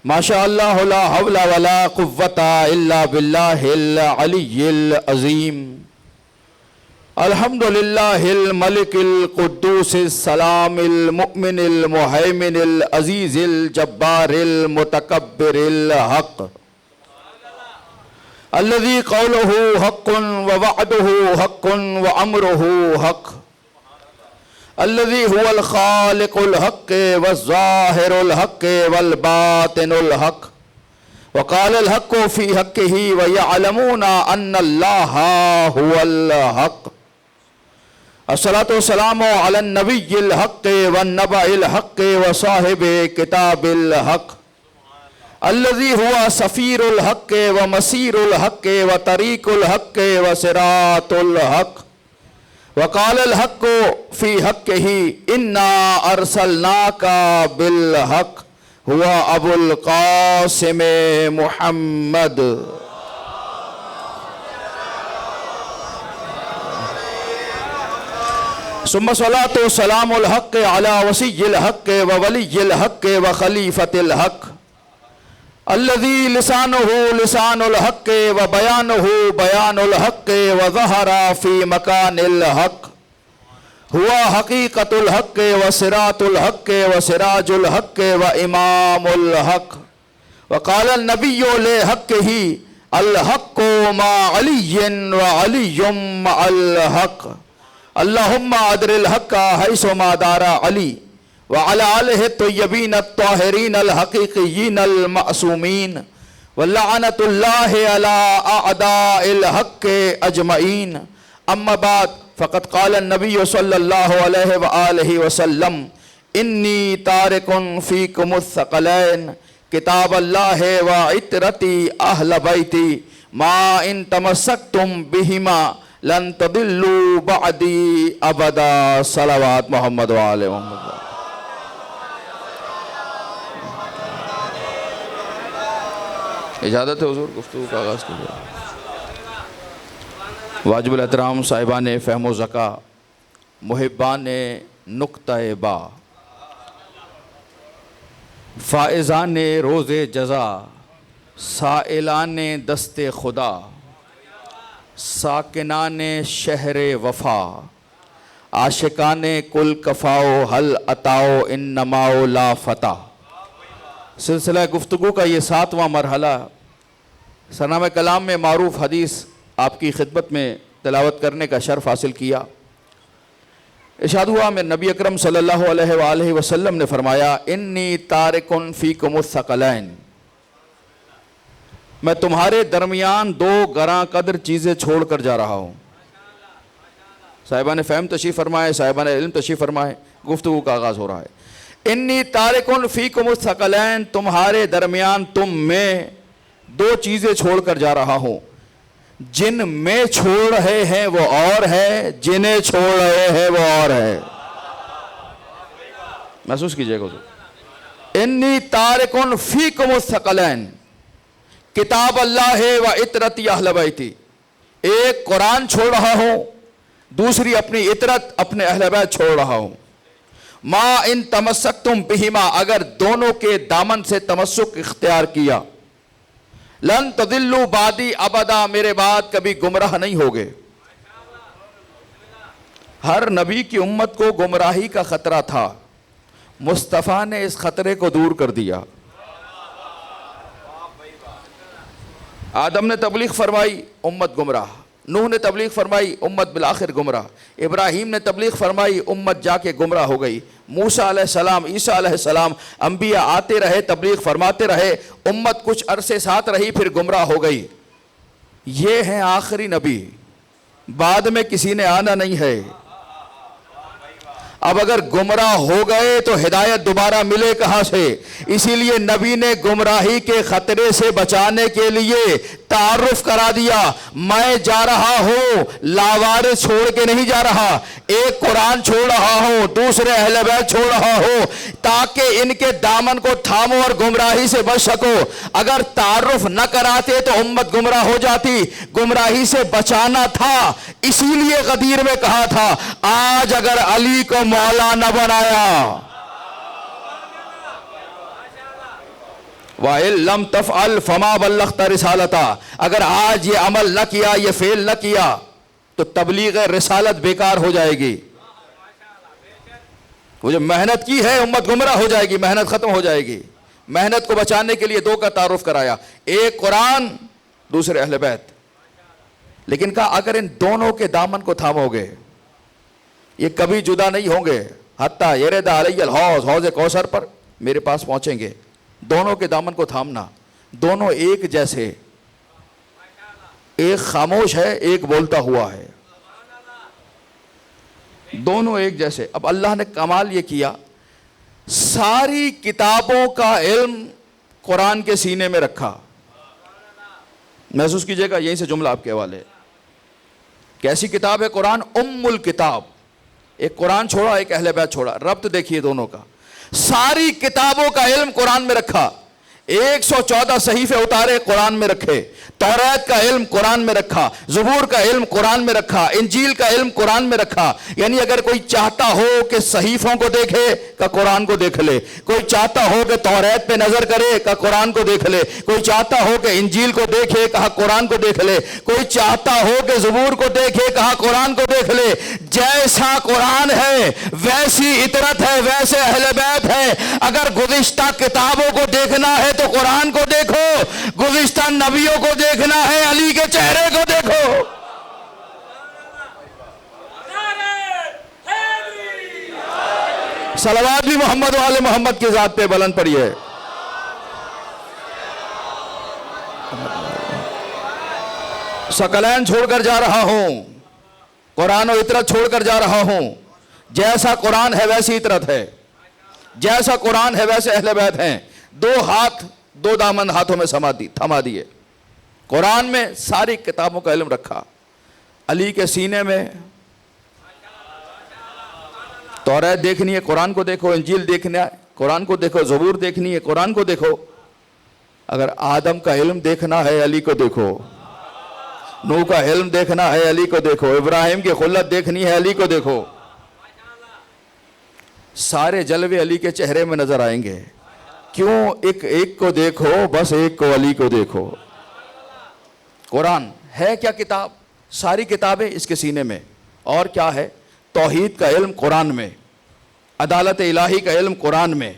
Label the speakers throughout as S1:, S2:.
S1: ماشاء اللہ لا حول ولا قوة الا باللہ العلی العظیم۔ الحمد للہ الملک القدوس السلام المؤمن المہیمن العزیز الجبار المتکبر الحق الذي قوله حق ووعده حق وامره حق الذي هو الخالق الحق والظاهر الحق والباطن الحق وقال الحق في حقه ويعلمون ان الله هو الحق۔ الصلاة والسلام على النبي الحق والنبأ الحق وصاحب كتاب الحق الذي هو سفير الحق ومسير الحق وطريق الحق وصراط الحق وقال الحق في حقه إنا أرسلناك بالحق هو أبو القاسم محمد۔ ثم صلاة والسلام الحق على وصي الحق وولي الحق وخليفة الحق الذي لسانه لسان الحق وبيانه بيان الحق وظهر في مكان الحق هو حقيقة الحق وصراط الحق وسراج الحق وإمام الحق وقال النبي لحقه الحق مع علي وعلي مع الحق اللهم أدر الحق حيثما دار علي وعلى آله الطيبين الطاهرين الحقيقيين المعصومين ولعنة الله على أعداء الحق أجمعين۔ أما بعد فقد قال النبي صلى الله عليه وآله وسلم إني تارك فيكم الثقلين كتاب الله وعترتي أهل بيتي ما إن تمسكتم بهما لن تضلوا بعدي أبدا۔ صلوات محمد وآل محمد۔ اجازت ہے حضور گفتگو کا آغاز کیجیے۔ واجب الاحترام صاحبان فہم و ذکا، محبان نقطہ با، فائزان روز جزا، سائلان دست خدا، ساکنان شہر وفا، عاشقان کل کفاؤ حل اتاؤ انماؤ لا فتح۔ سلسلہ گفتگو کا یہ 7واں مرحلہ سرنامہ کلام میں معروف حدیث آپ کی خدمت میں تلاوت کرنے کا شرف حاصل کیا۔ ارشاد ہوا میں نبی اکرم صلی اللہ علیہ وآلہ وسلم نے فرمایا انی تارکن فیکم الثقلین، میں تمہارے درمیان 2 گراں قدر چیزیں چھوڑ کر جا رہا ہوں۔ صاحبان فہم تشریف فرمائے، صاحبان علم تشریف فرمائے، گفتگو کا آغاز ہو رہا ہے۔ انی تارکن فیکم الثقلین، تمہارے درمیان تم میں 2 چیزیں چھوڑ کر جا رہا ہوں، جن میں چھوڑ رہے ہیں وہ اور ہے، جنہیں چھوڑ رہے ہیں وہ اور ہے۔ محسوس کیجئے گا۔ انی تارکن فیکم الثقلین، کتاب اللہ و عطرتی اہل بیتی، ایک قرآن چھوڑ رہا ہوں، دوسری اپنی عطرت اپنے اہل بیت چھوڑ رہا ہوں۔ ما ان تمسکتم بہما، اگر دونوں کے دامن سے تمسک اختیار کیا، لن تضلوا بعدی ابدا، میرے بعد کبھی گمراہ نہیں ہوگے۔ ہر نبی کی امت کو گمراہی کا خطرہ تھا، مصطفیٰ نے اس خطرے کو دور کر دیا۔ آدم نے تبلیغ فرمائی، امت گمراہ۔ نوح نے تبلیغ فرمائی، امت بالآخر گمراہ۔ ابراہیم نے تبلیغ فرمائی، امت جا کے گمراہ ہو گئی۔ موسیٰ علیہ السلام، عیسیٰ علیہ السلام، انبیاء آتے رہے، تبلیغ فرماتے رہے، امت کچھ عرصے ساتھ رہی، پھر گمراہ ہو گئی۔ یہ ہیں آخری نبی، بعد میں کسی نے آنا نہیں ہے۔ اب اگر گمراہ ہو گئے تو ہدایت دوبارہ ملے کہاں سے؟ اسی لیے نبی نے گمراہی کے خطرے سے بچانے کے لیے تعارف کرا دیا، میں جا رہا ہوں، لاوارث چھوڑ کے نہیں جا رہا، ایک قرآن چھوڑ رہا ہوں، دوسرے اہل بیت چھوڑ رہا ہوں، تاکہ ان کے دامن کو تھامو اور گمراہی سے بچ سکو۔ اگر تعارف نہ کراتے تو امت گمراہ ہو جاتی، گمراہی سے بچانا تھا، اسی لیے غدیر میں کہا تھا آج اگر علی کو مولا نہ بنایا، وَإِن لَمْ تَفْعَلْ فَمَا بَلَّغْتَ رِسَالَتَهُ، اگر آج یہ عمل نہ کیا، یہ فعل نہ کیا تو تبلیغ رسالت بیکار ہو جائے گی. وہ جو محنت کی ہے امت گمراہ ہو جائے گی، محنت ختم ہو جائے گی. محنت کو بچانے کے لیے دو کا تعارف کرایا، ایک قرآن، دوسرے اہل بیت. لیکن کہا اگر ان دونوں کے دامن کو تھامو گے یہ کبھی جدا نہیں ہوں گے، حتیٰ یرد علی الحوض، حوض کوثر پر میرے پاس پہنچیں گے. دونوں کے دامن کو تھامنا، دونوں ایک جیسے، ایک خاموش ہے ایک بولتا ہوا ہے، دونوں ایک جیسے. اب اللہ نے کمال یہ کیا، ساری کتابوں کا علم قرآن کے سینے میں رکھا. محسوس کیجئے گا، یہیں سے جملہ آپ کے حوالے. کیسی کتاب ہے قرآن؟ ام الکتاب. ایک قرآن چھوڑا، ایک اہل بیت چھوڑا، ربط دیکھیے دونوں کا. ساری کتابوں کا علم قرآن میں رکھا. 114 صحیفے اتارے قرآن میں رکھے. توریت کا علم قرآن میں رکھا، زبور کا علم قرآن میں رکھا، انجیل کا علم قرآن میں رکھا. یعنی اگر کوئی چاہتا ہو کہ صحیفوں کو دیکھے کہ قرآن کو دیکھ لے، کوئی چاہتا ہو کہ توریت پہ نظر کرے کہ قرآن کو دیکھ لے، کوئی چاہتا ہو کہ انجیل کو دیکھے کہا قرآن کو دیکھ لے، کوئی چاہتا ہو کہ زبور کو دیکھے کہا قرآن کو دیکھ لے. جیسا قرآن ہے ویسی اطرت ہے، ویسے اہل بیت ہے. اگر گزشتہ کتابوں کو دیکھنا ہے تو قرآن کو دیکھو، گزشتہ نبیوں کو دیکھنا ہے علی کے چہرے کو دیکھو. صلوات بھی محمد و آل محمد کی ذات پہ بلند پڑیے. ثقلین چھوڑ کر جا رہا ہوں، قرآن و اطرت چھوڑ کر جا رہا ہوں. جیسا قرآن ہے ویسی اطرت ہے، جیسا قرآن ہے ویسے اہل بیت ہیں. دو ہاتھ، دو دامن ہاتھوں میں تھما دیے. قرآن میں ساری کتابوں کا علم رکھا، علی کے سینے میں توریت دیکھنی ہے قرآن کو دیکھو، انجیل دیکھنا ہے قرآن کو دیکھو، زبور دیکھنی ہے قرآن کو دیکھو. اگر آدم کا علم دیکھنا ہے علی کو دیکھو، نوح کا علم دیکھنا ہے علی کو دیکھو، ابراہیم کی خلت دیکھنی ہے علی کو دیکھو. سارے جلوے علی کے چہرے میں نظر آئیں گے. کیوں؟ ایک کو دیکھو، بس ایک کو، علی کو دیکھو. قرآن ہے کیا کتاب؟ ساری کتابیں اس کے سینے میں. اور کیا ہے؟ توحید کا علم قرآن میں، عدالت الہی کا علم قرآن میں،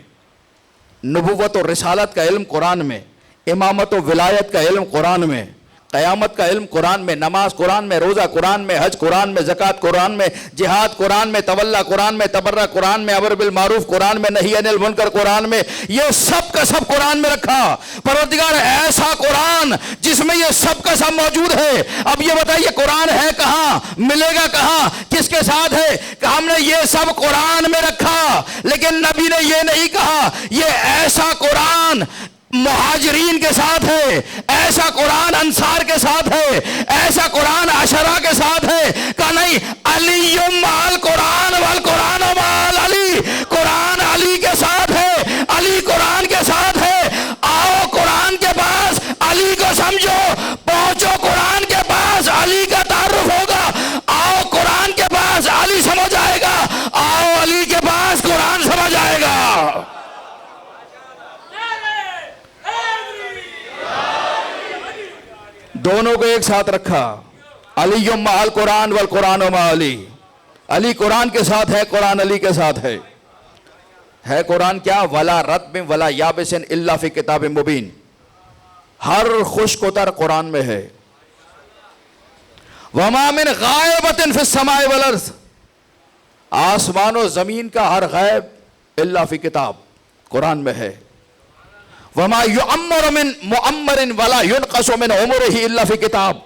S1: نبوت و رسالت کا علم قرآن میں، امامت و ولایت کا علم قرآن میں، قیامت کا علم قرآن میں، نماز قرآن میں، روزہ قرآن میں، حج قرآن میں، زکوٰۃ قرآن میں، جہاد قرآن میں، تولا قرآن میں، تبرہ قرآن میں، امر بالمعروف قرآن میں، نہی عن المنکر قرآن میں. یہ سب کا سب قرآن میں رکھا. پروردگار ایسا قرآن جس میں یہ سب کا سب موجود ہے. اب یہ بتائیے قرآن ہے کہاں؟ ملے گا کہاں؟ کس کے ساتھ ہے؟ کہ ہم نے یہ سب قرآن میں رکھا، لیکن نبی نے یہ نہیں کہا یہ ایسا قرآن مہاجرین کے ساتھ ہے، ایسا قرآن انصار کے ساتھ ہے، ایسا قرآن عشرہ کے ساتھ ہے. کہ نہیں، علی مع القرآن والقرآن مع علی. قرآن علی کے ساتھ ہے، علی قرآن کے ساتھ ہے. آؤ قرآن کے پاس علی کو سمجھو، پہنچو قرآن کے پاس علی کا تعارف ہوگا. آؤ قرآن کے پاس علی سمجھ آئے گا، آؤ علی کے پاس قرآن سمجھ آئے گا. دونوں کو ایک ساتھ رکھا. علی مع القرآن والقرآن مع علی. علی قرآن کے ساتھ ہے، قرآن علی کے ساتھ ہے. ہے قرآن کیا؟ ولا رطب ولا یابس الا فی کتاب مبین. ہر خشک و تر قرآن میں ہے. وما من غائبۃ فی السماء والارض. آسمان و زمین کا ہر غیب الا فی کتاب، قرآن میں ہے. وما یعمر من معمر ولا ينقص من عمرہ الا فی کتاب.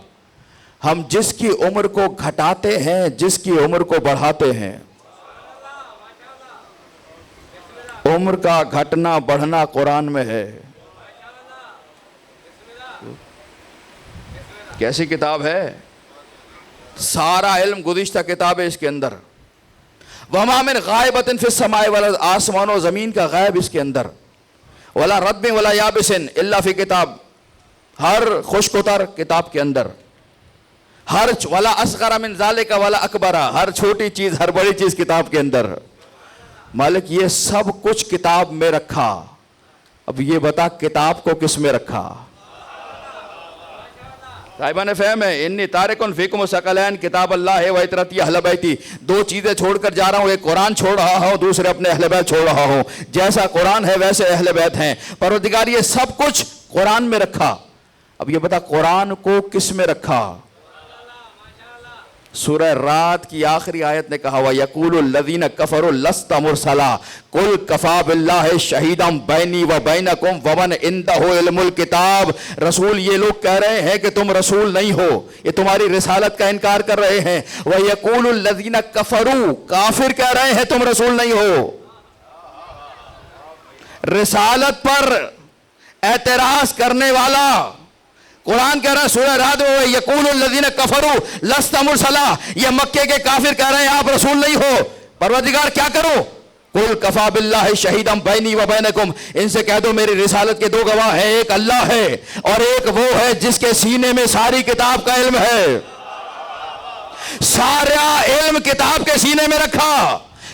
S1: ہم جس کی عمر کو گھٹاتے ہیں، جس کی عمر کو بڑھاتے ہیں. عمر کا گھٹنا بڑھنا قرآن میں ہے. کیسی کتاب ہے؟ سارا علم گزشتہ کتاب ہے اس کے اندر. وما من غائبۃ فی السماء والارض. آسمان و زمین کا غیب اس کے اندر. ولا رطب ولا یابس الا فی کتاب. ہر خشک و تر کتاب کے اندر. ہر ولا اصغر من ذالک ولا اکبر. ہر چھوٹی چیز ہر بڑی چیز کتاب کے اندر. مالک یہ سب کچھ کتاب میں رکھا. اب یہ بتا کتاب کو کس میں رکھا؟ صاحبان فہم ہے. انی تارکن فیکم الثقلین کتاب اللہ ہے و اطرتی اہل بیتی. دو چیزیں چھوڑ کر جا رہا ہوں, ایک قرآن چھوڑ رہا ہوں, دوسرے اپنے اہل بیت چھوڑ رہا ہوں. جیسا قرآن ہے ویسے اہل بیت ہیں. پروردگار یہ سب کچھ قرآن میں رکھا. اب یہ بتا قرآن کو کس میں رکھا؟ سورہ رات کی آخری آیت نے کہا وَيَقُولُ الَّذِينَ كَفَرُوا لَسْتَ مُرْسَلًا قُلْ كَفَىٰ بِاللَّهِ شَهِيدًا بَيْنِي وَبَيْنَكُمْ وَمَنْ عِندَهُ عِلْمُ الْكِتَابِ. رسول یہ لوگ کہہ رہے ہیں کہ تم رسول نہیں ہو, یہ تمہاری رسالت کا انکار کر رہے ہیں. وَيَقُولُ الَّذِينَ كَفَرُوا کافر کہہ رہے ہیں تم رسول نہیں ہو. رسالت پر اعتراض کرنے والا قرآن کہہ رہا ہے سورہ رات میں یقول الذین کفروا لست مرسلا, یہ مکے کے کافر کہہ رہے ہیں آپ رسول نہیں ہو. پروردگار کیا کرو؟ قل کفا باللہ شہیدا بینی و بینکم, ان سے کہہ دو میری رسالت کے دو گواہ ہیں, ایک اللہ ہے اور ایک وہ ہے جس کے سینے میں ساری کتاب کا علم ہے. سارا علم کتاب کے سینے میں رکھا,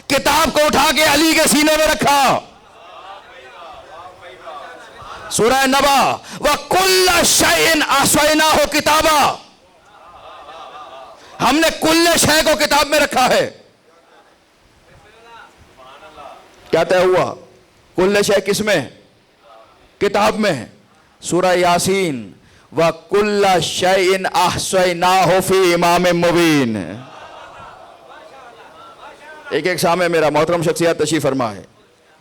S1: کتاب کو اٹھا کے علی کے سینے میں رکھا. سورہ نبا وَكُلَّ شَيْءٍ أَحْصَيْنَاهُ كِتَابًا, ہم نے کل شے کو کتاب میں رکھا ہے. کیا طے ہوا؟ کل شے کس میں؟ کتاب میں. سورہ یاسین وَكُلَّ شَيْءٍ أَحْصَيْنَاهُ فِي إِمَامٍ مُبِينٍ. ایک ایک سامنے میرا محترم شخصیات تشریف فرما ہے.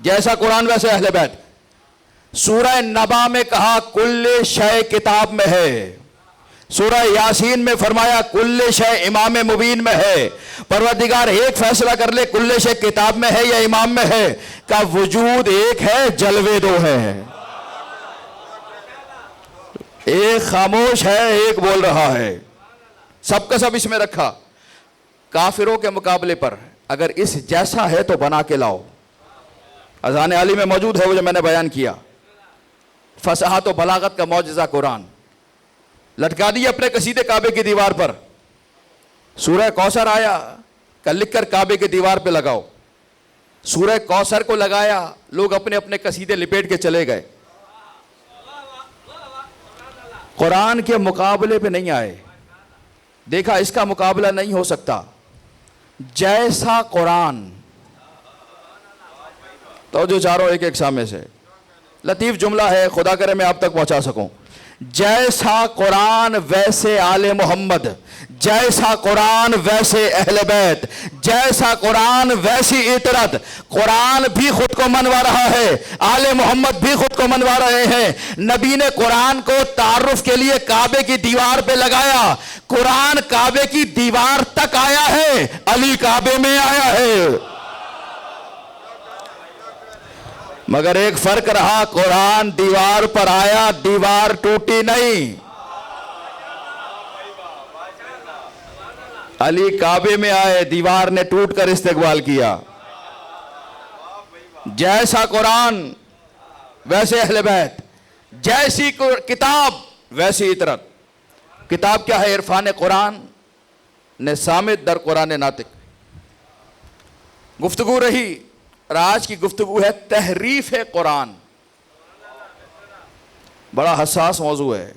S1: جیسا قرآن ویسے اہل بیت. سورہ نبا میں کہا کل شے کتاب میں ہے. سورہ یاسین میں فرمایا کل شے امام مبین میں ہے. پروردگار ایک فیصلہ کر لے کل شے کتاب میں ہے یا امام میں ہے, کا وجود ایک ہے جلوے دو ہیں. ایک خاموش ہے ایک بول رہا ہے, سب کا سب اس میں رکھا. کافروں کے مقابلے پر اگر اس جیسا ہے تو بنا کے لاؤ. اذان علی میں موجود ہے وہ جو میں نے بیان کیا. فصاحت و بلاغت کا معجزہ قرآن لٹکا دی اپنے قصیدے کعبے کی دیوار پر. سورہ کوثر آیا کہ لکھ کر کعبے کی دیوار پہ لگاؤ. سورہ کوثر کو لگایا, لوگ اپنے اپنے قصیدے لپیٹ کے چلے گئے. قرآن کے مقابلے پہ نہیں آئے. دیکھا اس کا مقابلہ نہیں ہو سکتا. جیسا قرآن تو جو چاروں ایک ایک سامنے سے لطیف جملہ ہے, خدا کرے میں آپ تک پہنچا سکوں. جیسا قرآن ویسے آل محمد, جیسا قرآن ویسے اہل بیت, جیسا قرآن ویسی عطرت. قرآن بھی خود کو منوا رہا ہے, آل محمد بھی خود کو منوا رہے ہیں. نبی نے قرآن کو تعارف کے لیے کعبے کی دیوار پہ لگایا. قرآن کعبے کی دیوار تک آیا ہے, علی کعبے میں آیا ہے. مگر ایک فرق رہا, قرآن دیوار پر آیا, دیوار ٹوٹی نہیں. علی کعبے میں آئے, دیوار نے ٹوٹ کر استقبال کیا. جیسا قرآن ویسے اہل بیت, جیسی کتاب ویسی عطرت. کتاب کیا ہے؟ عرفان قرآن نے صامت در قرآن ناطق. گفتگو رہی, اور آج کی گفتگو ہے تحریف قرآن. بڑا حساس موضوع ہے.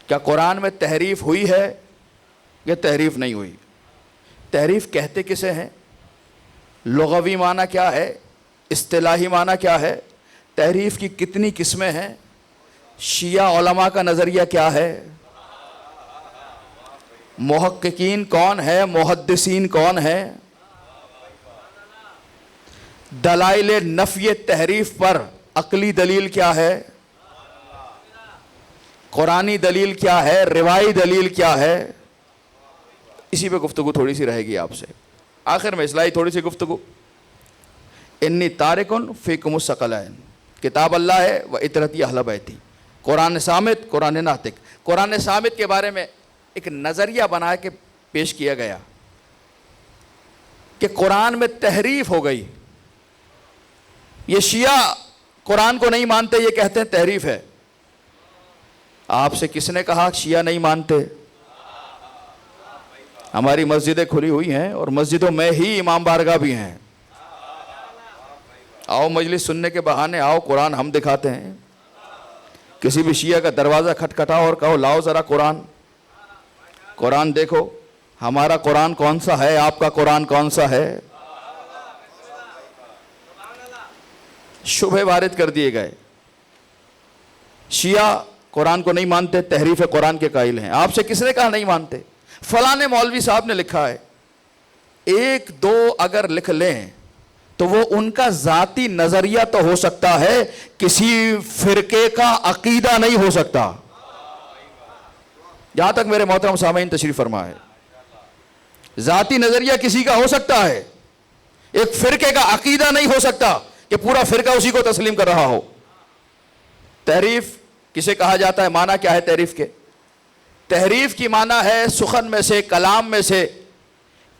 S1: کیا قرآن میں تحریف ہوئی ہے یا تحریف نہیں ہوئی؟ تحریف کہتے کسے ہیں؟ لغوی معنی کیا ہے؟ اصطلاحی معنی کیا ہے؟ تحریف کی کتنی قسمیں ہیں؟ شیعہ علماء کا نظریہ کیا ہے؟ محققین کون ہے؟ محدثین کون ہے؟ دلائل نفی تحریف پر عقلی دلیل کیا ہے؟ قرآنی دلیل کیا ہے؟ روایی دلیل کیا ہے؟ اسی پہ گفتگو تھوڑی سی رہے گی آپ سے. آخر میں اصلاحی تھوڑی سی گفتگو. انی تارکن فیکم الثقلین کتاب اللہ ہے و اطرتی اہل بیتی. قرآن صامت, قرآن ناطق. قرآن صامت کے بارے میں ایک نظریہ بنا کے پیش کیا گیا کہ قرآن میں تحریف ہو گئی. یہ شیعہ قرآن کو نہیں مانتے, یہ کہتے ہیں تحریف ہے. آپ سے کس نے کہا شیعہ نہیں مانتے؟ ہماری مسجدیں کھلی ہوئی ہیں اور مسجدوں میں ہی امام بارگاہ بھی ہیں. آؤ مجلس سننے کے بہانے آؤ قرآن ہم دکھاتے ہیں. کسی بھی شیعہ کا دروازہ کھٹکھٹاؤ اور کہو لاؤ ذرا قرآن. قرآن دیکھو ہمارا قرآن کون سا ہے, آپ کا قرآن کون سا ہے. شبہ وارد کر دیے گئے. شیعہ قرآن کو نہیں مانتے, تحریف قرآن کے قائل ہیں. آپ سے کس نے کہا نہیں مانتے؟ فلاں مولوی صاحب نے لکھا ہے. ایک دو اگر لکھ لیں تو وہ ان کا ذاتی نظریہ تو ہو سکتا ہے, کسی فرقے کا عقیدہ نہیں ہو سکتا. جہاں تک میرے محترم سامعین تشریف فرما ہے, ذاتی نظریہ کسی کا ہو سکتا ہے, ایک فرقے کا عقیدہ نہیں ہو سکتا کہ پورا فرقہ اسی کو تسلیم کر رہا ہو. تحریف کسے کہا جاتا ہے؟ معنی کیا ہے تحریف کے؟ تحریف کی معنی ہے سخن میں سے, کلام میں سے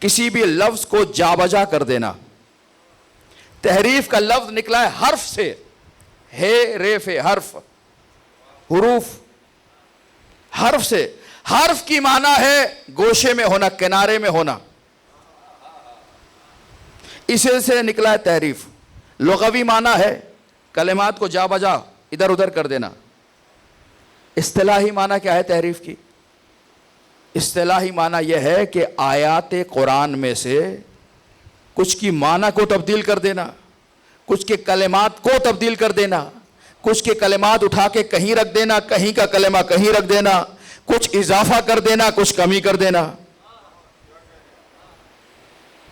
S1: کسی بھی لفظ کو جا بجا کر دینا. تحریف کا لفظ نکلا ہے حرف سے, ہے ریف حرف, حروف, حرف سے. حرف کی معنی ہے گوشے میں ہونا, کنارے میں ہونا, اسے سے نکلا ہے تحریف. لغوی معنی ہے کلمات کو جا بجا ادھر ادھر کر دینا. اصطلاحی معنی کیا ہے تحریف کی؟ اصطلاحی معنی یہ ہے کہ آیات قرآن میں سے کچھ کی معنی کو تبدیل کر دینا, کچھ کے کلمات کو تبدیل کر دینا, کچھ کے کلمات اٹھا کے کہیں رکھ دینا, کہیں کا کلمہ کہیں رکھ دینا, کچھ اضافہ کر دینا, کچھ کمی کر دینا.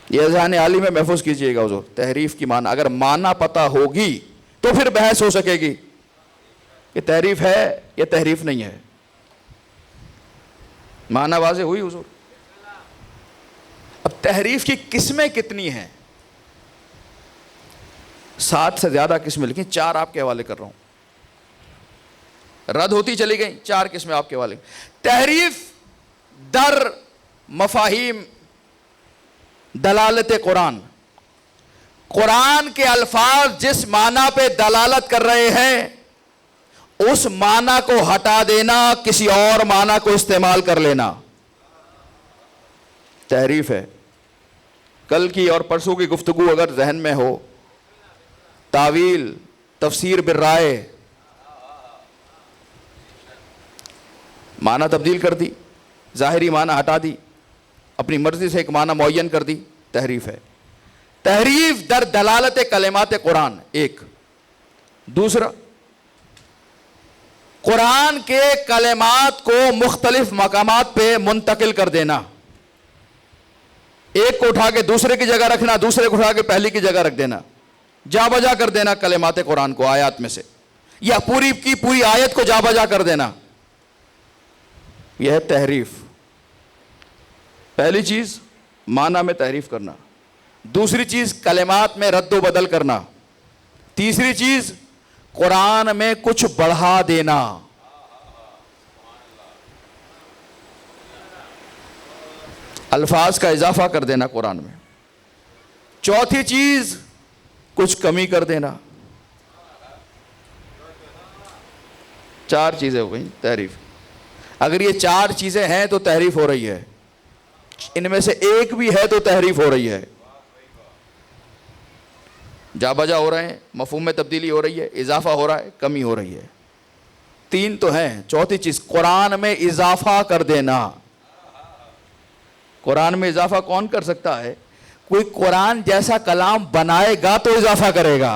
S1: یہ اذہان عالی میں محفوظ کیجئے گا حضور. تحریف کی معنی اگر معنی پتہ ہوگی تو پھر بحث ہو سکے گی کہ تحریف ہے یا تحریف نہیں ہے. معنی واضح ہوئی حضور. اب تحریف کی قسمیں کتنی ہیں؟ 7 سے زیادہ قسمیں, لیکن 4 آپ کے حوالے کر رہا ہوں. رد ہوتی چلی گئی, 4 قسمیں آپ کے حوالے. تحریف در مفاہیم دلالت قرآن. قرآن کے الفاظ جس معنی پہ دلالت کر رہے ہیں اس معنی کو ہٹا دینا, کسی اور معنی کو استعمال کر لینا, تحریف ہے. کل کی اور پرسوں کی گفتگو اگر ذہن میں ہو, تاویل, تفسیر بالرائے, معنی تبدیل کر دی, ظاہری معنی ہٹا دی, اپنی مرضی سے ایک معنی معین کر دی, تحریف ہے. تحریف در دلالت کلمات قرآن ایک. دوسرا, قرآن کے کلمات کو مختلف مقامات پہ منتقل کر دینا. ایک کو اٹھا کے دوسرے کی جگہ رکھنا, دوسرے کو اٹھا کے پہلی کی جگہ رکھ دینا, جا بجا کر دینا کلمات قرآن کو آیات میں سے, یا پوری کی پوری آیت کو جا بجا کر دینا. یہ ہے تحریف. پہلی چیز معنی میں تحریف کرنا, دوسری چیز کلمات میں رد و بدل کرنا, تیسری چیز قرآن میں کچھ بڑھا دینا. الفاظ کا اضافہ کر دینا قرآن میں. چوتھی چیز کچھ کمی کر دینا. 4 چیزیں ہو گئیں تحریف. اگر یہ 4 چیزیں ہیں تو تحریف ہو رہی ہے, ان میں سے ایک بھی ہے تو تحریف ہو رہی ہے. جا بجا ہو رہے ہیں, مفہوم میں تبدیلی ہو رہی ہے, اضافہ ہو رہا ہے, کمی ہو رہی ہے. 3 تو ہیں. چوتھی چیز قرآن میں اضافہ کر دینا. قرآن میں اضافہ کون کر سکتا ہے؟ کوئی قرآن جیسا کلام بنائے گا تو اضافہ کرے گا.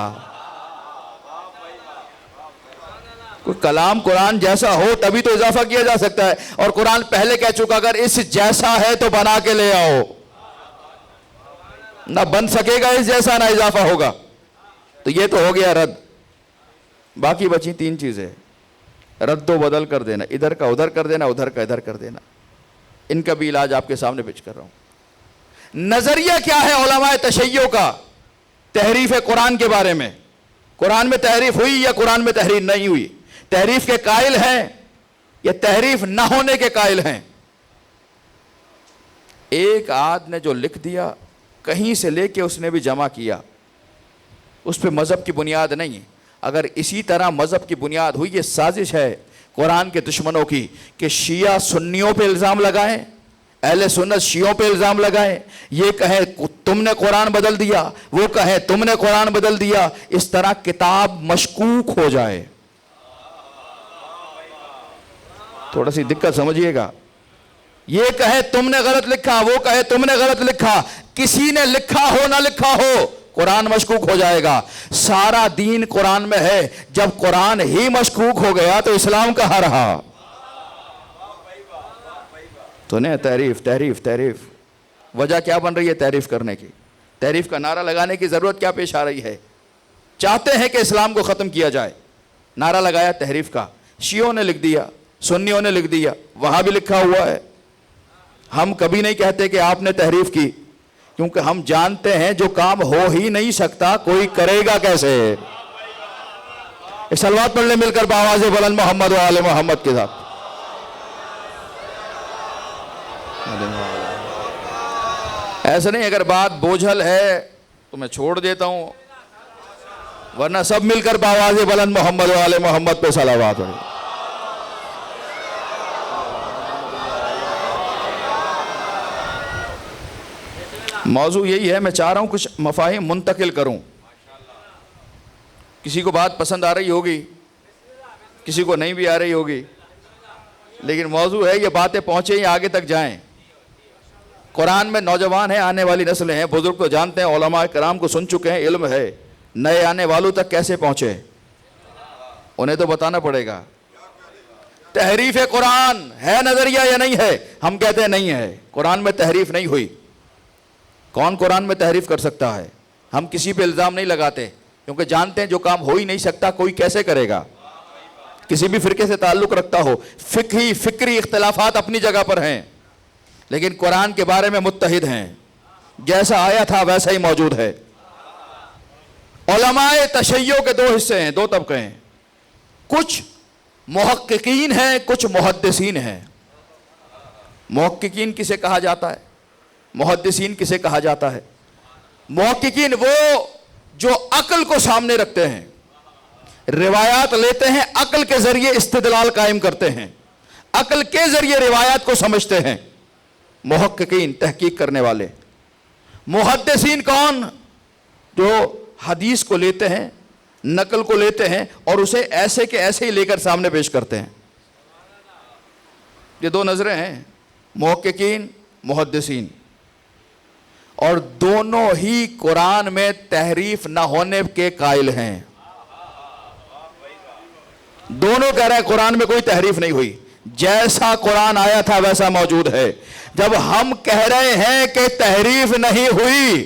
S1: کوئی کلام قرآن جیسا ہو تبھی تو اضافہ کیا جا سکتا ہے, اور قرآن پہلے کہہ چکا اگر اس جیسا ہے تو بنا کے لے آؤ. نہ بن سکے گا اس جیسا, نہ اضافہ ہوگا. تو یہ تو ہو گیا رد. باقی بچی 3 چیزیں. رد و بدل کر دینا, ادھر کا ادھر کر دینا, ادھر کا ادھر کر دینا. ان کا بھی علاج آپ کے سامنے پیش کر رہا ہوں. نظریہ کیا ہے علماء تشیع کا تحریف قرآن کے بارے میں؟ قرآن میں تحریف ہوئی یا قرآن میں تحریف نہیں ہوئی؟ تحریف کے قائل ہیں یا تحریف نہ ہونے کے قائل ہیں؟ ایک آدھ نے جو لکھ دیا کہیں سے لے کے اس نے بھی جمع کیا, اس پہ مذہب کی بنیاد نہیں ہے. اگر اسی طرح مذہب کی بنیاد ہوئی, یہ سازش ہے قرآن کے دشمنوں کی کہ شیعہ سنیوں پہ الزام لگائیں, اہل سنت شیعوں پہ الزام لگائیں، یہ کہیں تم نے قرآن بدل دیا، وہ کہیں تم نے قرآن بدل دیا، اس طرح کتاب مشکوک ہو جائے. تھوڑا سی دقت سمجھیے گا. یہ کہے تم نے غلط لکھا، وہ کہے تم نے غلط لکھا، کسی نے لکھا ہو نہ لکھا ہو قرآن مشکوک ہو جائے گا. سارا دین قرآن میں ہے، جب قرآن ہی مشکوک ہو گیا تو اسلام کہاں رہا؟ تو نہیں، تحریف تحریف تحریف. وجہ کیا بن رہی ہے تحریف کرنے کی؟ تحریف کا نعرہ لگانے کی ضرورت کیا پیش آ رہی ہے؟ چاہتے ہیں کہ اسلام کو ختم کیا جائے، نعرہ لگایا تحریف کا. شیعوں نے لکھ دیا، سنیوں نے لکھ دیا، وہاں بھی لکھا ہوا ہے. ہم کبھی نہیں کہتے کہ آپ نے تحریف کی، کیونکہ ہم جانتے ہیں جو کام ہو ہی نہیں سکتا کوئی کرے گا کیسے. صلوات پڑھ لیں مل کر بآواز بلند محمد و آل محمد کے ساتھ. ایسا نہیں، اگر بات بوجھل ہے تو میں چھوڑ دیتا ہوں، ورنہ سب مل کر بآواز بلند محمد و آل محمد پہ صلوات پڑھیں. موضوع یہی ہے، میں چاہ رہا ہوں کچھ مفاہیم منتقل کروں. کسی کو بات پسند آ رہی ہوگی، کسی کو نہیں بھی آ رہی ہوگی، لیکن موضوع ہے یہ باتیں پہنچیں یا آگے تک جائیں. قرآن میں نوجوان ہیں، آنے والی نسلیں ہیں، بزرگ تو جانتے ہیں، علماء کرام کو سن چکے ہیں، علم ہے. نئے آنے والوں تک کیسے پہنچے انہیں تو بتانا پڑے گا. تحریف قرآن ہے نظریہ یا نہیں ہے؟ ہم کہتے ہیں نہیں ہے، قرآن میں تحریف نہیں ہوئی. کون قرآن میں تحریف کر سکتا ہے؟ ہم کسی پہ الزام نہیں لگاتے، کیونکہ جانتے ہیں جو کام ہو ہی نہیں سکتا کوئی کیسے کرے گا. کسی بھی فرقے سے تعلق رکھتا ہو، فکری اختلافات اپنی جگہ پر ہیں، لیکن قرآن کے بارے میں متحد ہیں. جیسا آیا تھا ویسا ہی موجود ہے. علماء تشیع کے دو حصے ہیں، دو طبقے ہیں. کچھ محققین ہیں، کچھ محدثین ہیں. محققین کسے کہا جاتا ہے؟ محدثین کسے کہا جاتا ہے؟ محققین وہ جو عقل کو سامنے رکھتے ہیں، روایات لیتے ہیں، عقل کے ذریعے استدلال قائم کرتے ہیں، عقل کے ذریعے روایات کو سمجھتے ہیں. محققین تحقیق کرنے والے. محدثین کون؟ جو حدیث کو لیتے ہیں، نقل کو لیتے ہیں اور اسے ایسے کے ایسے ہی لے کر سامنے پیش کرتے ہیں. یہ دو نظریں ہیں، محققین، محدثین. اور دونوں ہی قرآن میں تحریف نہ ہونے کے قائل ہیں. دونوں کہہ رہے ہیں قرآن میں کوئی تحریف نہیں ہوئی، جیسا قرآن آیا تھا ویسا موجود ہے. جب ہم کہہ رہے ہیں کہ تحریف نہیں ہوئی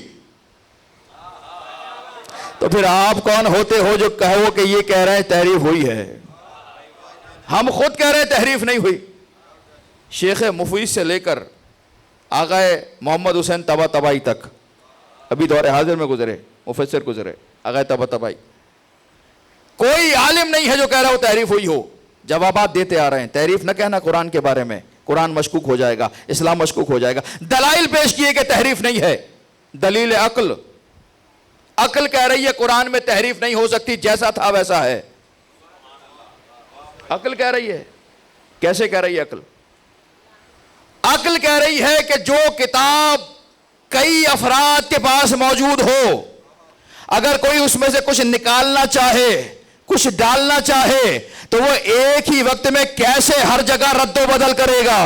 S1: تو پھر آپ کون ہوتے ہو جو کہو کہ یہ کہہ رہے ہیں تحریف ہوئی ہے؟ ہم خود کہہ رہے ہیں تحریف نہیں ہوئی. شیخ مفید سے لے کر آغائے محمد حسین طباطبائی تک، ابھی دور حاضر میں گزرے، مفسر گزرے، آغائے طباطبائی، کوئی عالم نہیں ہے جو کہہ رہا ہو تحریف ہوئی ہو. جوابات دیتے آ رہے ہیں. تحریف نہ کہنا قرآن کے بارے میں، قرآن مشکوک ہو جائے گا، اسلام مشکوک ہو جائے گا. دلائل پیش کیے کہ تحریف نہیں ہے. دلیل عقل، عقل کہہ رہی ہے قرآن میں تحریف نہیں ہو سکتی، جیسا تھا ویسا ہے. عقل کہہ رہی ہے. کیسے کہہ رہی ہے عقل؟ عقل کہہ رہی ہے کہ جو کتاب کئی افراد کے پاس موجود ہو، اگر کوئی اس میں سے کچھ نکالنا چاہے، کچھ ڈالنا چاہے، تو وہ ایک ہی وقت میں کیسے ہر جگہ رد و بدل کرے گا.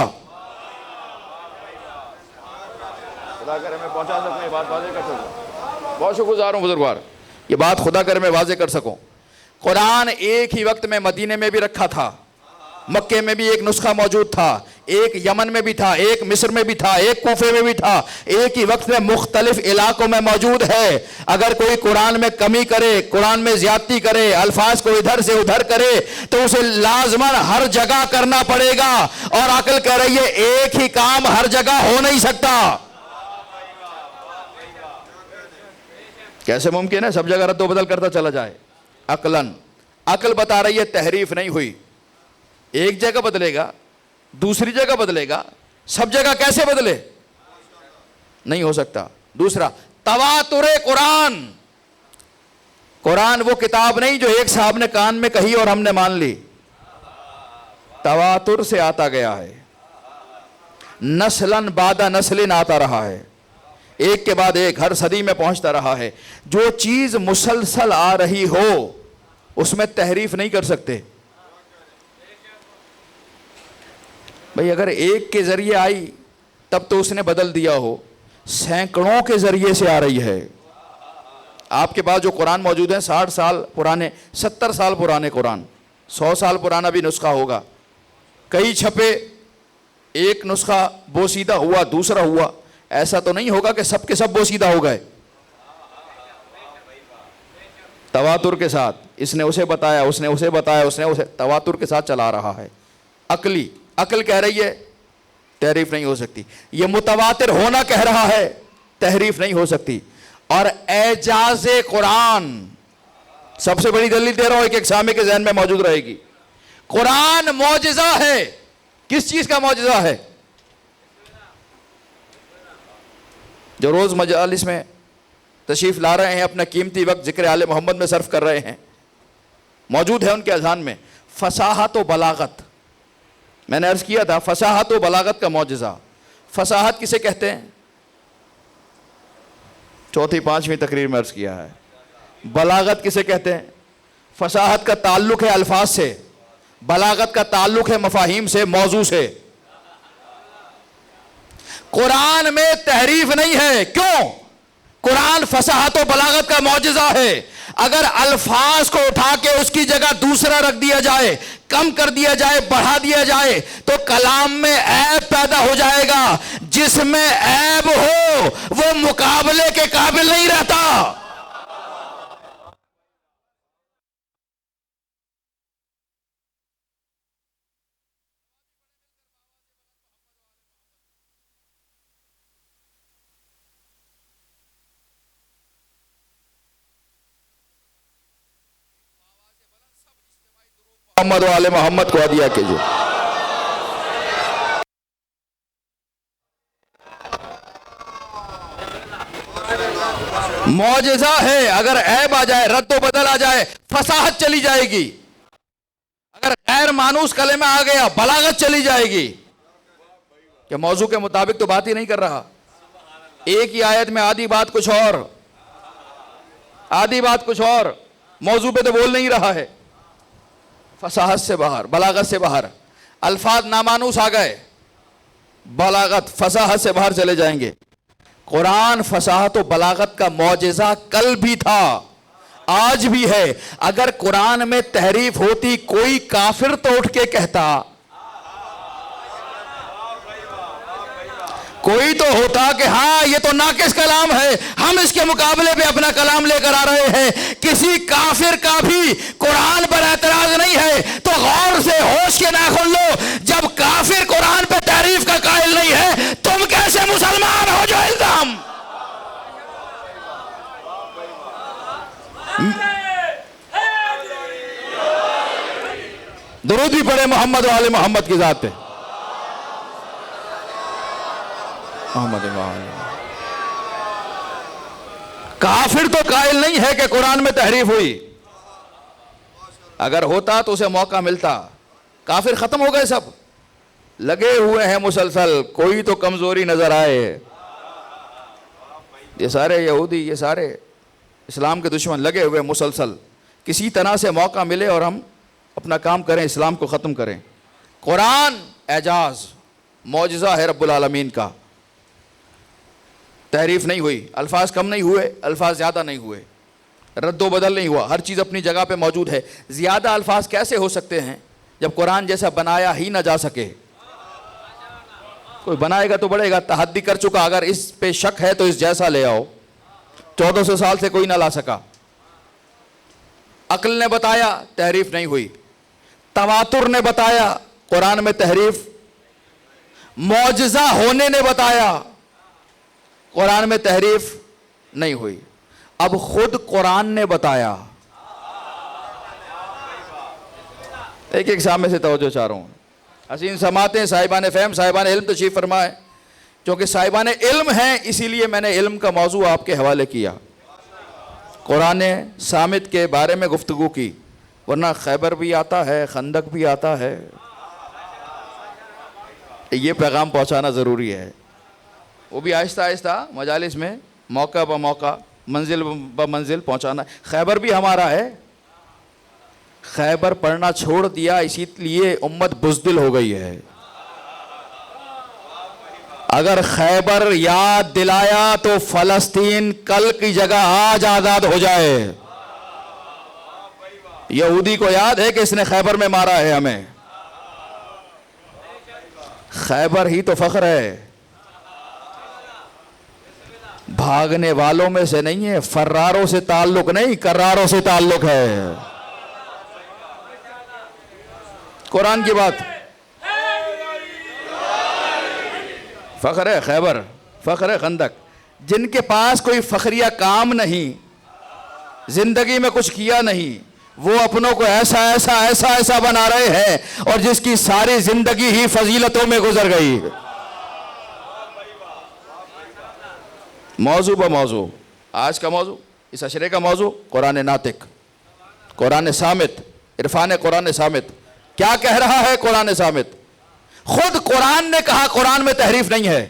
S1: خدا کرے میں پہنچا سکوں، یہ بات واضح کر سکوں. بہت شکر گزار ہوں بزرگوار، یہ بات خدا کرے میں واضح کر سکوں. قرآن ایک ہی وقت میں مدینے میں بھی رکھا تھا، مکے میں بھی ایک نسخہ موجود تھا، ایک یمن میں بھی تھا، ایک مصر میں بھی تھا، ایک کوفے میں بھی تھا. ایک ہی وقت میں مختلف علاقوں میں موجود ہے. اگر کوئی قرآن میں کمی کرے، قرآن میں زیادتی کرے، الفاظ کو ادھر سے ادھر کرے تو اسے لازماً ہر جگہ کرنا پڑے گا. اور عقل کہہ رہی ہے ایک ہی کام ہر جگہ ہو نہیں سکتا. کیسے ممکن ہے سب جگہ رد و بدل کرتا چلا جائے؟ عقلاً. عقل بتا رہی ہے تحریف نہیں ہوئی. ایک جگہ بدلے گا، دوسری جگہ بدلے گا، سب جگہ کیسے بدلے؟ نہیں ہو سکتا. دوسرا، تواتر قرآن. قرآن وہ کتاب نہیں جو ایک صاحب نے کان میں کہی اور ہم نے مان لی. تواتر سے آتا گیا ہے. نسلاً بعد نسل آتا رہا ہے، ایک کے بعد ایک ہر صدی میں پہنچتا رہا ہے۔ جو چیز مسلسل آ رہی ہو اس میں تحریف نہیں کر سکتے بھئی۔ اگر ایک کے ذریعے آئی تب تو اس نے بدل دیا ہو، سینکڑوں کے ذریعے سے آ رہی ہے۔ آپ کے پاس جو قرآن موجود ہیں 60 سال پرانے، 70 سال پرانے قرآن، 100 سال پرانا بھی نسخہ ہوگا، کئی چھپے، ایک نسخہ بوسیدہ ہوا، دوسرا ہوا، ایسا تو نہیں ہوگا کہ سب کے سب بوسیدہ ہو گئے۔ تواتر کے ساتھ اس نے اسے بتایا، اس نے اسے بتایا، اس نے اسے، تواتر کے ساتھ چلا رہا ہے۔ عقل کہہ رہی ہے تحریف نہیں ہو سکتی، یہ متواتر ہونا کہہ رہا ہے تحریف نہیں ہو سکتی۔ اور اعجاز قرآن، سب سے بڑی دلیل دے رہا ہوں، ایک سامع کے ذہن میں موجود رہے گی۔ قرآن معجزہ ہے۔ کس چیز کا معجزہ ہے؟ جو روز مجالس میں تشریف لا رہے ہیں، اپنا قیمتی وقت ذکر آل محمد میں صرف کر رہے ہیں، موجود ہے ان کے اذہان میں فصاحت و بلاغت۔ میں نے عرض کیا تھا فصاحت و بلاغت کا معجزہ۔ فصاحت کسے کہتے ہیں؟ چوتھی پانچویں تقریر میں عرض کیا ہے۔ بلاغت کسے کہتے ہیں؟ فصاحت کا تعلق ہے الفاظ سے، بلاغت کا تعلق ہے مفاہیم سے، موضوع سے۔ قرآن میں تحریف نہیں ہے، کیوں؟ قرآن فصاحت و بلاغت کا معجزہ ہے۔ اگر الفاظ کو اٹھا کے اس کی جگہ دوسرا رکھ دیا جائے، کم کر دیا جائے، بڑھا دیا جائے تو کلام میں عیب پیدا ہو جائے گا۔ جس میں عیب ہو وہ مقابلے کے قابل نہیں رہتا۔ محمد و آل محمد کو ہدیہ کیجئے۔ معجزہ ہے، اگر عیب آ جائے، رد و بدل آ جائے، فصاحت چلی جائے گی۔ اگر غیر مانوس کلمہ آ گیا، بلاغت چلی جائے گی کہ موضوع کے مطابق تو بات ہی نہیں کر رہا۔ ایک ہی آیت میں آدھی بات کچھ اور، آدھی بات کچھ اور، موضوع پہ تو بول نہیں رہا ہے۔ فصاحت سے باہر، بلاغت سے باہر، الفاظ نامانوس آ گئے، بلاغت فصاحت سے باہر چلے جائیں گے۔ قرآن فصاحت و بلاغت کا معجزہ کل بھی تھا، آج بھی ہے۔ اگر قرآن میں تحریف ہوتی، کوئی کافر تو اٹھ کے کہتا، کوئی تو ہوتا کہ ہاں یہ تو ناقص کلام ہے، ہم اس کے مقابلے پہ اپنا کلام لے کر آ رہے ہیں۔ کسی کافر کا بھی قرآن پر اعتراض نہیں ہے تو غور سے ہوش کے ناخن لو۔ جب کافر قرآن پہ تعریف کا قائل نہیں ہے، تم کیسے مسلمان ہو جو الزام؟ درود بھی پڑھے محمد و آل محمد کی ذات پہ۔ محمد کافر تو قائل نہیں ہے کہ قرآن میں تحریف ہوئی، اگر ہوتا تو اسے موقع ملتا۔ کافر ختم ہو گئے، سب لگے ہوئے ہیں مسلسل، کوئی تو کمزوری نظر آئے۔ یہ سارے یہودی، یہ سارے اسلام کے دشمن لگے ہوئے مسلسل، کسی طرح سے موقع ملے اور ہم اپنا کام کریں، اسلام کو ختم کریں۔ قرآن اعجاز، معجزہ ہے رب العالمین کا۔ تحریف نہیں ہوئی، الفاظ کم نہیں ہوئے، الفاظ زیادہ نہیں ہوئے، رد و بدل نہیں ہوا، ہر چیز اپنی جگہ پہ موجود ہے۔ زیادہ الفاظ کیسے ہو سکتے ہیں جب قرآن جیسا بنایا ہی نہ جا سکے؟ کوئی بنائے گا تو بڑھے گا، تحدی کر چکا، اگر اس پہ شک ہے تو اس جیسا لے آؤ۔ 1400 سال سے کوئی نہ لا سکا۔ عقل نے بتایا، تحریف نہیں ہوئی۔ تواتر نے بتایا، قرآن میں تحریف۔ معجزہ ہونے نے بتایا، قرآن میں تحریف نہیں ہوئی۔ اب خود قرآن نے بتایا۔ ایک سامنے سے توجہ چاہ رہا ہوں، حسین سماعتیں، صاحبان فہم، صاحبان علم تشریف فرمائے۔ چونکہ صاحبان علم ہیں اسی لیے میں نے علم کا موضوع آپ کے حوالے کیا، قرآن صامت کے بارے میں گفتگو کی، ورنہ خیبر بھی آتا ہے، خندق بھی آتا ہے، یہ پیغام پہنچانا ضروری ہے، وہ بھی آہستہ آہستہ مجالس میں موقع بہ موقع منزل بہ منزل پہنچانا. خیبر بھی ہمارا ہے. خیبر پڑھنا چھوڑ دیا اسی لیے امت بزدل ہو گئی ہے. اگر خیبر یاد دلایا تو فلسطین کل کی جگہ آج آزاد ہو جائے. یہودی کو یاد ہے کہ اس نے خیبر میں مارا ہے ہمیں. خیبر ہی تو فخر ہے. بھاگنے والوں میں سے نہیں ہے، فراروں سے تعلق نہیں، کراروں سے تعلق ہے. قرآن کی بات. فخر ہے خیبر، فخر ہے خندق. جن کے پاس کوئی فخریہ کام نہیں، زندگی میں کچھ کیا نہیں، وہ اپنوں کو ایسا ایسا ایسا ایسا بنا رہے ہیں، اور جس کی ساری زندگی ہی فضیلتوں میں گزر گئی. موضوع بہ موضوع. آج کا موضوع، اس عشرے کا موضوع قرآن ناطق، قرآن صامت، عرفان قرآن صامت. کیا کہہ رہا ہے قرآن صامت؟ خود قرآن نے کہا، قرآن میں تحریف نہیں ہے.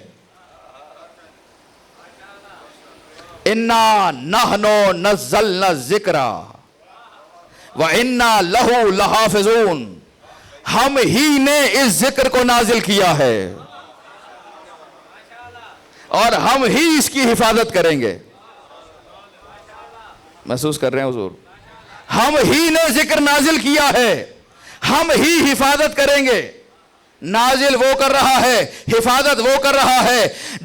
S1: اِنَّا نَحْنُ نَزَّلْنَا الذِّكْرَ وَإِنَّا لَهُ لَحَافِظُونَ. ہم ہی نے اس ذکر کو نازل کیا ہے اور ہم ہی اس کی حفاظت کریں گے. محسوس کر رہے ہیں حضور؟ ہم ہی نے ذکر نازل کیا ہے، ہم ہی حفاظت کریں گے. نازل وہ کر رہا ہے، حفاظت وہ کر رہا ہے.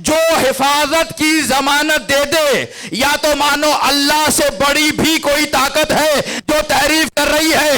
S1: جو حفاظت کی ضمانت دے دے، یا تو مانو اللہ سے بڑی بھی کوئی طاقت ہے جو تعریف کر رہی ہے.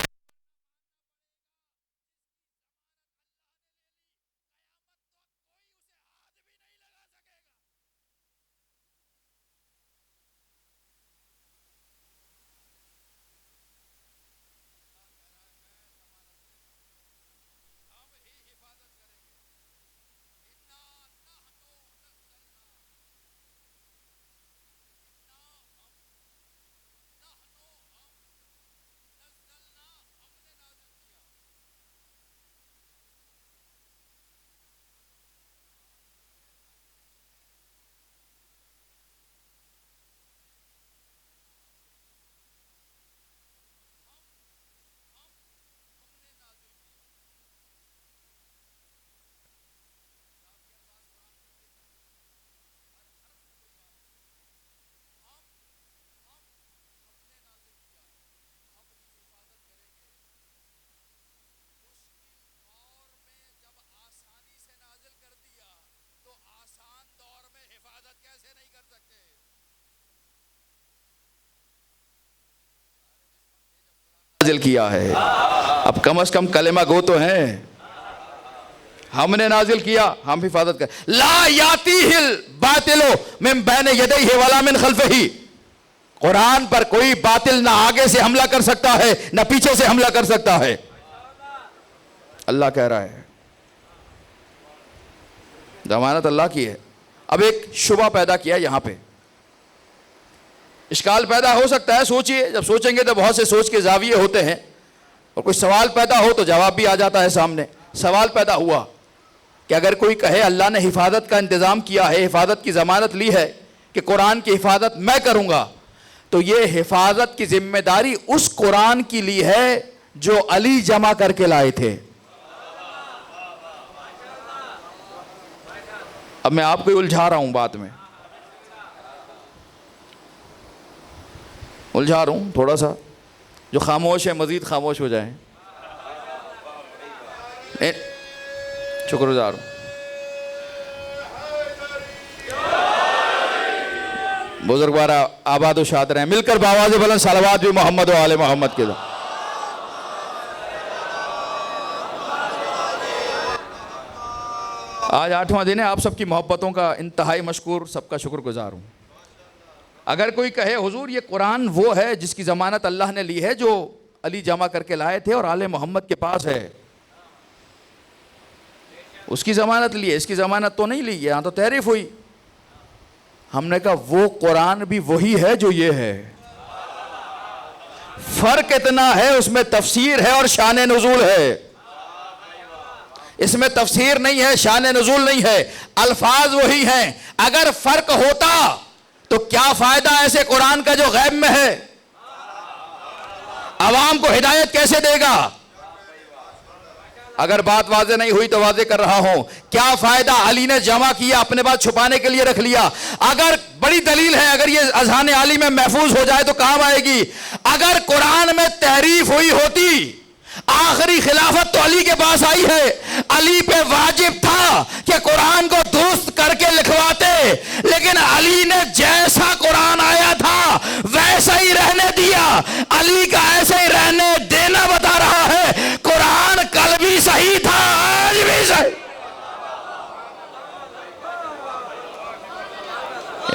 S1: نازل کیا ہے. اب کم از کم کلمہ گو تو ہیں. ہم نے نازل کیا، ہم حفاظت کر. لا یاتیہ الباطل من بین یدیہ ولا من خلفہ. قرآن پر کوئی باطل نہ آگے سے حملہ کر سکتا ہے نہ پیچھے سے حملہ کر سکتا ہے. اللہ کہہ رہا ہے، ضمانت اللہ کی ہے. اب ایک شبہ پیدا کیا یہاں پہ، اشکال پیدا ہو سکتا ہے. سوچئے، جب سوچیں گے تو بہت سے سوچ کے زاویے ہوتے ہیں، اور کوئی سوال پیدا ہو تو جواب بھی آ جاتا ہے سامنے. سوال پیدا ہوا کہ اگر کوئی کہے اللہ نے حفاظت کا انتظام کیا ہے، حفاظت کی ضمانت لی ہے کہ قرآن کی حفاظت میں کروں گا، تو یہ حفاظت کی ذمہ داری اس قرآن کی لی ہے جو علی جمع کر کے لائے تھے. اب میں آپ کو الجھا رہا ہوں، بات میں الجھا رہا ہوں تھوڑا سا. جو خاموش ہے مزید خاموش ہو جائیں. شکر گزار ہوں. بزرگوار آباد و شاد رہیں. مل کر بآواز بلند صلوات بھی محمد و آل محمد کے. آج 8واں دن ہے. آپ سب کی محبتوں کا انتہائی مشکور، سب کا شکر گزار ہوں. اگر کوئی کہے حضور یہ قرآن وہ ہے جس کی ضمانت اللہ نے لی ہے جو علی جمع کر کے لائے تھے اور آل محمد کے پاس ہے، اس کی ضمانت لی ہے، اس کی ضمانت تو نہیں لی. یہاں تو تحریف ہوئی. ہم نے کہا وہ قرآن بھی وہی ہے جو یہ ہے. فرق اتنا ہے، اس میں تفسیر ہے اور شان نزول ہے. اس میں تفسیر نہیں ہے، شان نزول نہیں ہے، الفاظ وہی ہیں۔ اگر فرق ہوتا تو کیا فائدہ ایسے قرآن کا جو غیب میں ہے؟ عوام کو ہدایت کیسے دے گا؟ اگر بات واضح نہیں ہوئی تو واضح کر رہا ہوں، کیا فائدہ علی نے جمع کیا اپنے بات چھپانے کے لیے رکھ لیا؟ اگر بڑی دلیل ہے، اگر یہ اذہان علی میں محفوظ ہو جائے تو کام آئے گی۔ اگر قرآن میں تحریف ہوئی ہوتی، آخری خلافت تو علی کے پاس آئی ہے، علی پہ واجب تھا کہ قرآن کو درست کر کے لکھواتے، لیکن علی نے جیسا قرآن آیا تھا ویسا ہی رہنے دیا۔ علی کا ایسے ہی رہنے دینا بتا رہا ہے قرآن کل بھی صحیح تھا، آج بھی صحیح۔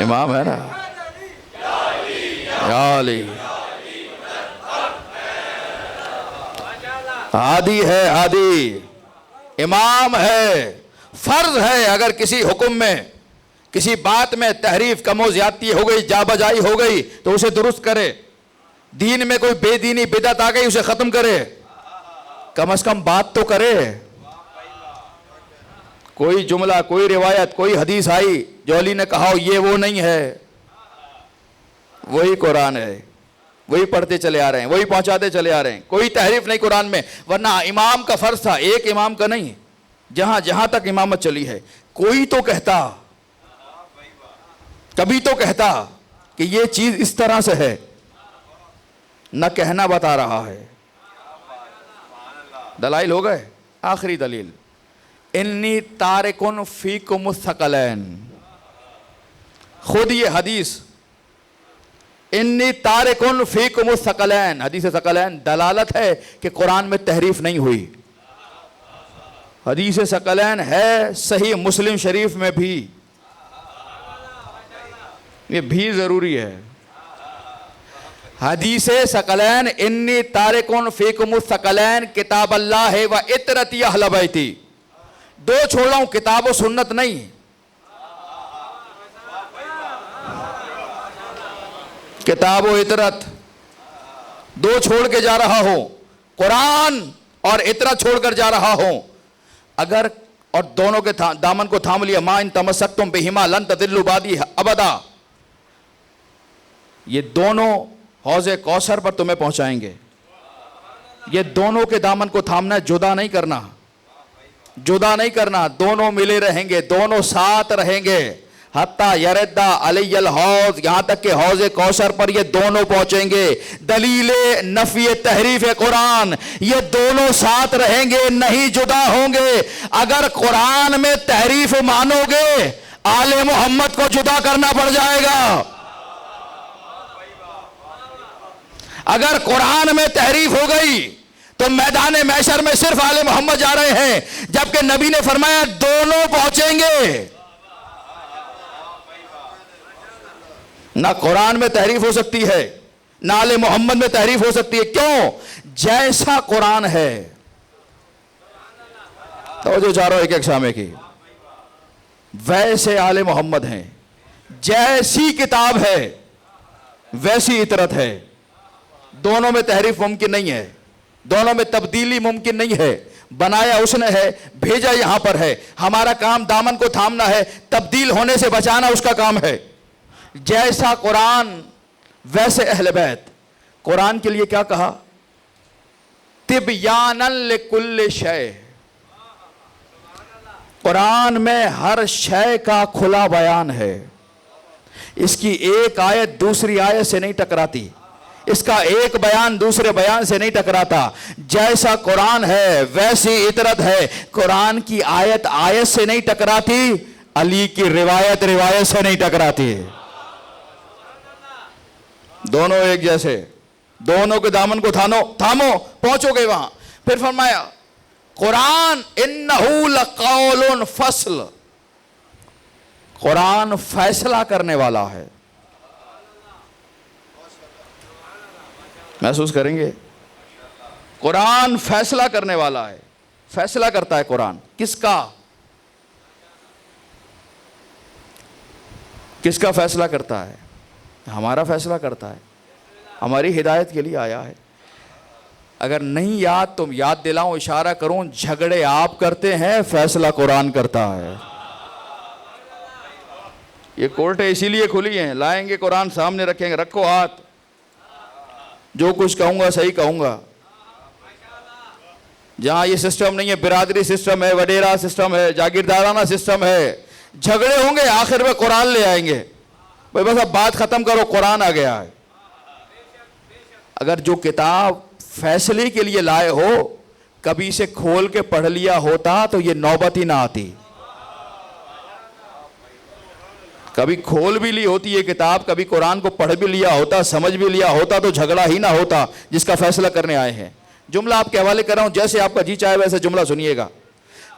S1: امام ہے نا، یا علی عادی ہے، عادی امام ہے۔ فرض ہے اگر کسی حکم میں، کسی بات میں تحریف، کم و زیادتی ہو گئی، جا بجائی ہو گئی تو اسے درست کرے۔ دین میں کوئی بے دینی بدعت آ گئی اسے ختم کرے، کم از کم بات تو کرے۔ کوئی جملہ، کوئی روایت، کوئی حدیث آئی جو علی نے کہا یہ وہ نہیں ہے، وہی قرآن ہے، وہی پڑھتے چلے آ رہے ہیں، وہی پہنچاتے چلے آ رہے ہیں، کوئی تحریف نہیں قرآن میں۔ ورنہ امام کا فرض تھا، ایک امام کا نہیں، جہاں جہاں تک امامت چلی ہے کوئی تو کہتا، کبھی تو کہتا کہ یہ چیز اس طرح سے ہے، نہ کہنا بتا رہا ہے۔ دلائل ہو گئے، آخری دلیل، انی تارکن فیکم الثقلین، خود یہ حدیث انی تارکن فیکم الثقلین، حدیث ثقلین دلالت ہے کہ قرآن میں تحریف نہیں ہوئی۔ حدیث ثقلین ہے صحیح مسلم شریف میں بھی، یہ بھی ضروری ہے۔ حدیث ثقلین انی تارکن فیکم الثقلین کتاب اللہ و اطرتی اہل بیتی، دو چھوڑ رہا ہوں، کتاب و سنت نہیں، کتاب و اطرت دو چھوڑ کے جا رہا ہوں، قرآن اور اطرت چھوڑ کر جا رہا ہوں۔ اگر اور دونوں کے دامن کو تھام لیا، ما ان تمسکتم بہما لن تضلوا بعدی ابدا، یہ دونوں حوض کوثر پر تمہیں پہنچائیں گے۔ یہ دونوں کے دامن کو تھامنا ہے، جدا نہیں کرنا، جدا نہیں کرنا، دونوں ملے رہیں گے، دونوں ساتھ رہیں گے۔ حتیٰ یردا علی الحوض، یہاں تک کہ حوض کوثر پر یہ دونوں پہنچیں گے۔ دلیل نفی تحریف قرآن، یہ دونوں ساتھ رہیں گے، نہیں جدا ہوں گے۔ اگر قرآن میں تحریف مانو گے آل محمد کو جدا کرنا پڑ جائے گا۔ اگر قرآن میں تحریف ہو گئی تو میدان محشر میں صرف آل محمد جا رہے ہیں، جبکہ نبی نے فرمایا دونوں پہنچیں گے۔ نہ قرآن میں تحریف ہو سکتی ہے، نہ آل محمد میں تحریف ہو سکتی ہے۔ کیوں؟ جیسا قرآن ہے، توجہ چاروں ایک ایک سامنے کی، ویسے آل محمد ہیں، جیسی کتاب ہے ویسی اطرت ہے۔ دونوں میں تحریف ممکن نہیں ہے، دونوں میں تبدیلی ممکن نہیں ہے۔ بنایا اس نے ہے، بھیجا یہاں پر ہے، ہمارا کام دامن کو تھامنا ہے، تبدیل ہونے سے بچانا اس کا کام ہے۔ جیسا قرآن ویسے اہل بیت۔ قرآن کے لیے کیا کہا؟ تبیانا لکل شے، قرآن میں ہر شے کا کھلا بیان ہے۔ اس کی ایک آیت دوسری آیت سے نہیں ٹکراتی، اس کا ایک بیان دوسرے بیان سے نہیں ٹکراتا۔ جیسا قرآن ہے ویسی اطرت ہے۔ قرآن کی آیت آیت سے نہیں ٹکراتی، علی کی روایت روایت سے نہیں ٹکراتی، دونوں ایک جیسے، دونوں کے دامن کو تھامو، پہنچو گے وہاں۔ پھر فرمایا قرآن انہو لقول فصل، قرآن فیصلہ کرنے والا ہے۔ محسوس کریں گے، قرآن فیصلہ کرنے والا ہے۔ فیصلہ کرتا ہے قرآن، کس کا؟ کس کا فیصلہ کرتا ہے؟ ہمارا فیصلہ کرتا ہے، ہماری ہدایت کے لیے آیا ہے۔ اگر نہیں یاد تو یاد دلاؤں, اشارہ کروں, جھگڑے آپ کرتے ہیں, فیصلہ قرآن کرتا ہے. یہ کورٹیں اسی لیے کھلی ہیں, لائیں گے قرآن سامنے رکھیں گے, رکھو ہاتھ, جو کچھ کہوں گا صحیح کہوں گا. جہاں یہ سسٹم نہیں ہے, برادری سسٹم ہے, وڈیرا سسٹم ہے, جاگیردارانہ سسٹم ہے, جھگڑے ہوں گے, آخر میں قرآن لے آئیں گے, بھائی بس اب بات ختم کرو, قرآن آ گیا ہے. اگر جو کتاب فیصلے کے لیے لائے ہو کبھی اسے کھول کے پڑھ لیا ہوتا تو یہ نوبت ہی نہ آتی. کبھی کھول بھی لی ہوتی یہ کتاب, کبھی قرآن کو پڑھ بھی لیا ہوتا, سمجھ بھی لیا ہوتا, تو جھگڑا ہی نہ ہوتا جس کا فیصلہ کرنے آئے ہیں. جملہ آپ کے حوالے کر رہا ہوں, جیسے آپ کا جی چاہے ویسے جملہ سنیے گا.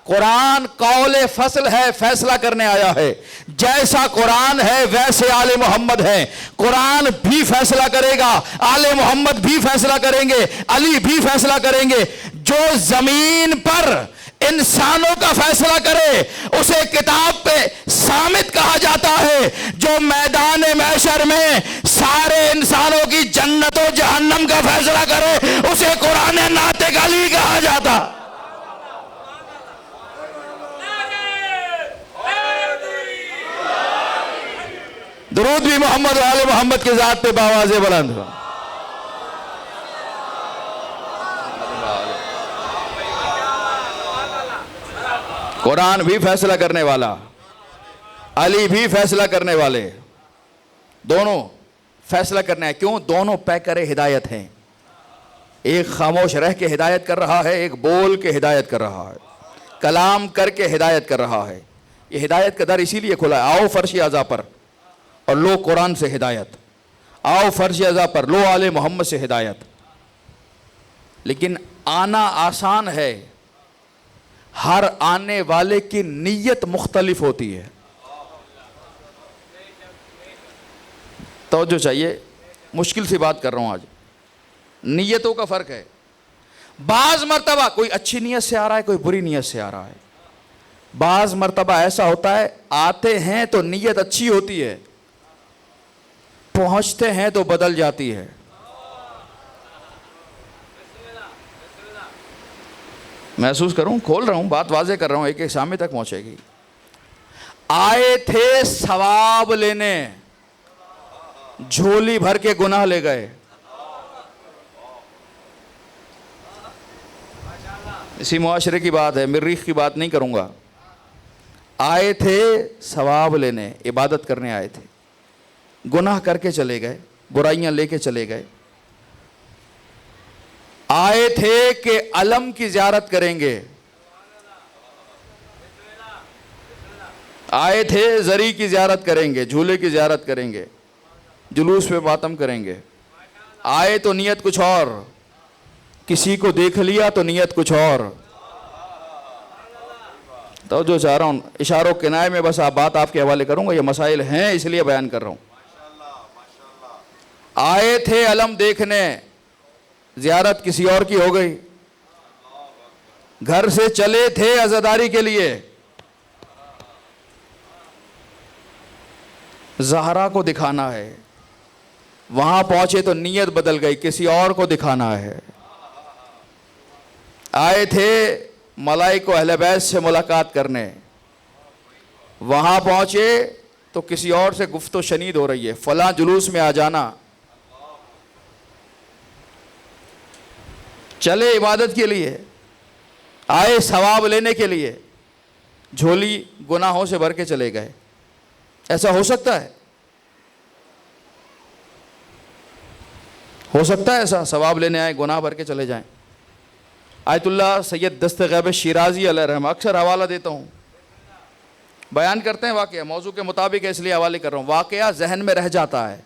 S1: قرآن قول فصل ہے, فیصلہ کرنے آیا ہے. جیسا قرآن ہے ویسے آل محمد ہے. قرآن بھی فیصلہ کرے گا, آل محمد بھی فیصلہ کریں گے, علی بھی فیصلہ کریں گے. جو زمین پر انسانوں کا فیصلہ کرے اسے کتاب پہ صامت کہا جاتا ہے. جو میدان محشر میں سارے انسانوں کی جنت و جہنم کا فیصلہ کرے اسے قرآن ناطق علی کہا جاتا. درود بھی محمد و آل محمد کی ذات پہ بآواز بلند ہو. قرآن بھی فیصلہ کرنے والا, علی بھی فیصلہ کرنے والے, دونوں فیصلہ کرنے ہیں. کیوں؟ دونوں پیکر ہدایت ہیں. ایک خاموش رہ کے ہدایت کر رہا ہے, ایک بول کے ہدایت کر رہا ہے, کلام کر کے ہدایت کر رہا ہے. یہ ہدایت کا در اسی لیے کھلا ہے, آؤ فرش اعضا پر اور لو قرآن سے ہدایت, آؤ فرش اعضا پر لو آل محمد سے ہدایت. لیکن آنا آسان ہے, ہر آنے والے کی نیت مختلف ہوتی ہے. توجہ چاہیے, مشکل سی بات کر رہا ہوں آج. نیتوں کا فرق ہے. بعض مرتبہ کوئی اچھی نیت سے آ رہا ہے, کوئی بری نیت سے آ رہا ہے. بعض مرتبہ ایسا ہوتا ہے آتے ہیں تو نیت اچھی ہوتی ہے, پہنچتے ہیں تو بدل جاتی ہے. محسوس کروں, کھول رہا ہوں, بات واضح کر رہا ہوں, ایک ایک سامنے تک پہنچے گی. آئے تھے ثواب لینے, جھولی بھر کے گناہ لے گئے. اسی معاشرے کی بات ہے, مریخ کی بات نہیں کروں گا. آئے تھے ثواب لینے, عبادت کرنے آئے تھے, گناہ کر کے چلے گئے, برائیاں لے کے چلے گئے. آئے تھے کہ علم کی زیارت کریں گے, آئے تھے زری کی زیارت کریں گے, جھولے کی زیارت کریں گے, جلوس پہ ماتم کریں گے. آئے تو نیت کچھ اور, کسی کو دیکھ لیا تو نیت کچھ اور. تو جو چاہ رہا ہوں اشاروں کنائے میں بس بات آپ کے حوالے کروں گا, یہ مسائل ہیں اس لیے بیان کر رہا ہوں. آئے تھے علم دیکھنے, زیارت کسی اور کی ہو گئی. گھر سے چلے تھے عزاداری کے لیے, زہرا کو دکھانا ہے, وہاں پہنچے تو نیت بدل گئی, کسی اور کو دکھانا ہے. آئے تھے ملائکہ و اہل بیت سے ملاقات کرنے, وہاں پہنچے تو کسی اور سے گفت و شنید ہو رہی ہے, فلاں جلوس میں آ جانا. چلے عبادت کے لیے, آئے ثواب لینے کے لیے, جھولی گناہوں سے بھر کے چلے گئے. ایسا ہو سکتا ہے؟ ہو سکتا ہے ایسا ثواب لینے آئے گناہ بھر کے چلے جائیں؟ آیت اللہ سید دست غیب شیرازی علیہ رحمہ, اکثر حوالہ دیتا ہوں, بیان کرتے ہیں واقعہ, موضوع کے مطابق ہے اس لیے حوالے کر رہا ہوں. واقعہ ذہن میں رہ جاتا ہے,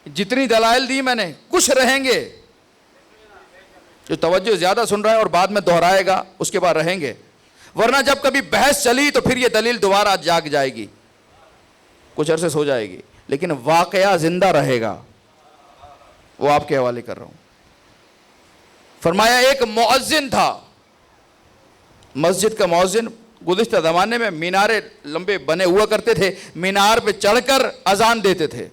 S1: جتنی دلائل دی میں نے کچھ رہیں گے, جو توجہ زیادہ سن رہا ہے اور بعد میں دہرائے گا اس کے بعد رہیں گے, ورنہ جب کبھی بحث چلی تو پھر یہ دلیل دوبارہ جاگ جائے گی, کچھ عرصے سو جائے گی, لیکن واقعہ زندہ رہے گا. وہ آپ کے حوالے کر رہا ہوں. فرمایا ایک مؤذن تھا, مسجد کا مؤذن. گزشتہ زمانے میں مینارے لمبے بنے ہوا کرتے تھے, مینار پہ چڑھ کر اذان دیتے تھے.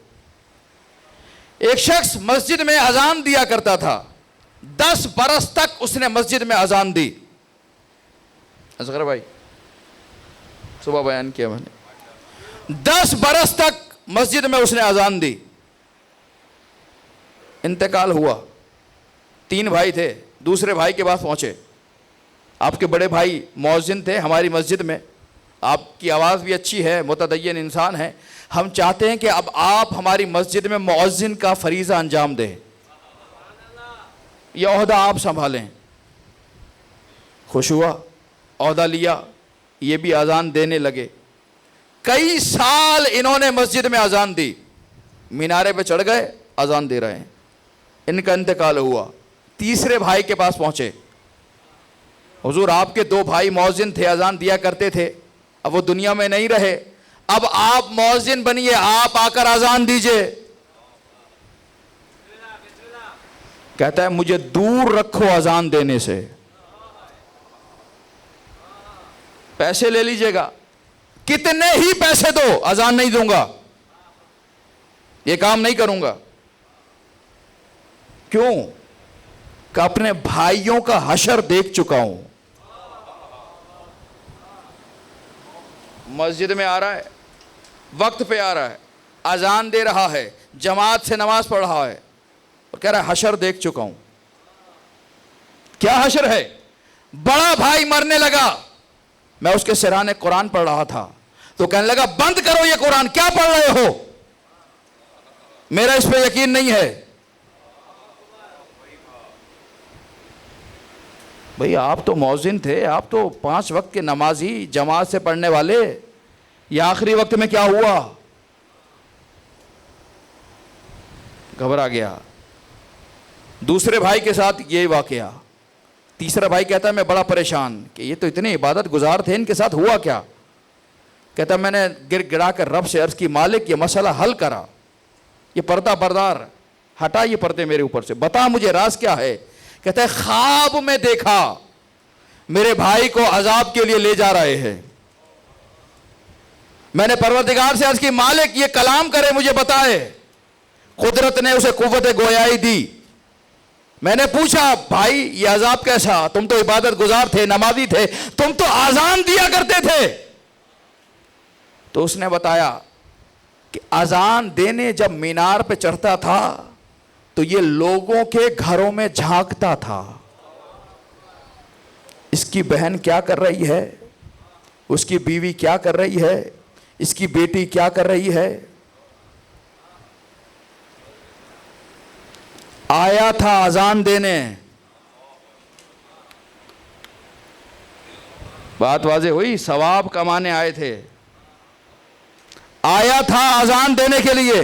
S1: ایک شخص مسجد میں اذان دیا کرتا تھا, 10 برس تک اس نے مسجد میں اذان دی. اصغر بھائی صبح بیان کیا میں نے, 10 برس تک مسجد میں اس نے اذان دی. انتقال ہوا. 3 بھائی تھے, دوسرے بھائی کے پاس پہنچے. آپ کے بڑے بھائی مؤذن تھے ہماری مسجد میں, آپ کی آواز بھی اچھی ہے, متدین انسان ہے, ہم چاہتے ہیں کہ اب آپ ہماری مسجد میں مؤذن کا فریضہ انجام دیں, یہ عہدہ آپ سنبھالیں. خوش ہوا, عہدہ لیا, یہ بھی اذان دینے لگے. کئی سال انہوں نے مسجد میں اذان دی, مینارے پہ چڑھ گئے, اذان دے رہے ہیں. ان کا انتقال ہوا. تیسرے بھائی کے پاس پہنچے, حضور آپ کے 2 بھائی مؤذن تھے, اذان دیا کرتے تھے, اب وہ دنیا میں نہیں رہے, اب آپ مؤذن بنیے, آپ آ کر اذان دیجئے. کہتا ہے مجھے دور رکھو اذان دینے سے, پیسے لے لیجئے گا, کتنے ہی پیسے دو, اذان نہیں دوں گا, یہ کام نہیں کروں گا. کیوں؟ کہ اپنے بھائیوں کا حشر دیکھ چکا ہوں. مسجد میں آ رہا ہے, وقت پہ آ رہا ہے, اذان دے رہا ہے, جماعت سے نماز پڑھ رہا ہے, اور کہہ رہا ہے حشر دیکھ چکا ہوں. کیا حشر ہے؟ بڑا بھائی مرنے لگا, میں اس کے سرانے قرآن پڑھ رہا تھا, تو کہنے لگا بند کرو یہ قرآن, کیا پڑھ رہے ہو, میرا اس پہ یقین نہیں ہے. بھئی آپ تو مؤذن تھے, آپ تو 5 وقت کے نمازی, جماعت سے پڑھنے والے, یہ آخری وقت میں کیا ہوا؟ گھبرا گیا. دوسرے بھائی کے ساتھ یہ واقعہ. تیسرا بھائی کہتا ہے میں بڑا پریشان کہ یہ تو اتنے عبادت گزار تھے, ان کے ساتھ ہوا کیا؟ کہتا ہے میں نے گر گڑا کر رب سے عرض کی, مالک یہ مسئلہ حل کرا, یہ پردہ بردار ہٹا یہ پردے میرے اوپر سے, بتا مجھے راز کیا ہے. کہتا ہے خواب میں دیکھا میرے بھائی کو عذاب کے لیے لے جا رہے ہیں. میں نے پروردگار سے عرض کی مالک یہ کلام کرے مجھے بتائے. قدرت نے اسے قوت گویائی دی. میں نے پوچھا بھائی یہ عذاب کیسا, تم تو عبادت گزار تھے, نمازی تھے, تم تو اذان دیا کرتے تھے. تو اس نے بتایا کہ اذان دینے جب مینار پہ چڑھتا تھا تو یہ لوگوں کے گھروں میں جھانکتا تھا, اس کی بہن کیا کر رہی ہے, اس کی بیوی کیا کر رہی ہے, اس کی بیٹی کیا کر رہی ہے. آیا تھا اذان دینے, بات واضح ہوئی, ثواب کمانے آئے تھے, آیا تھا اذان دینے کے لیے.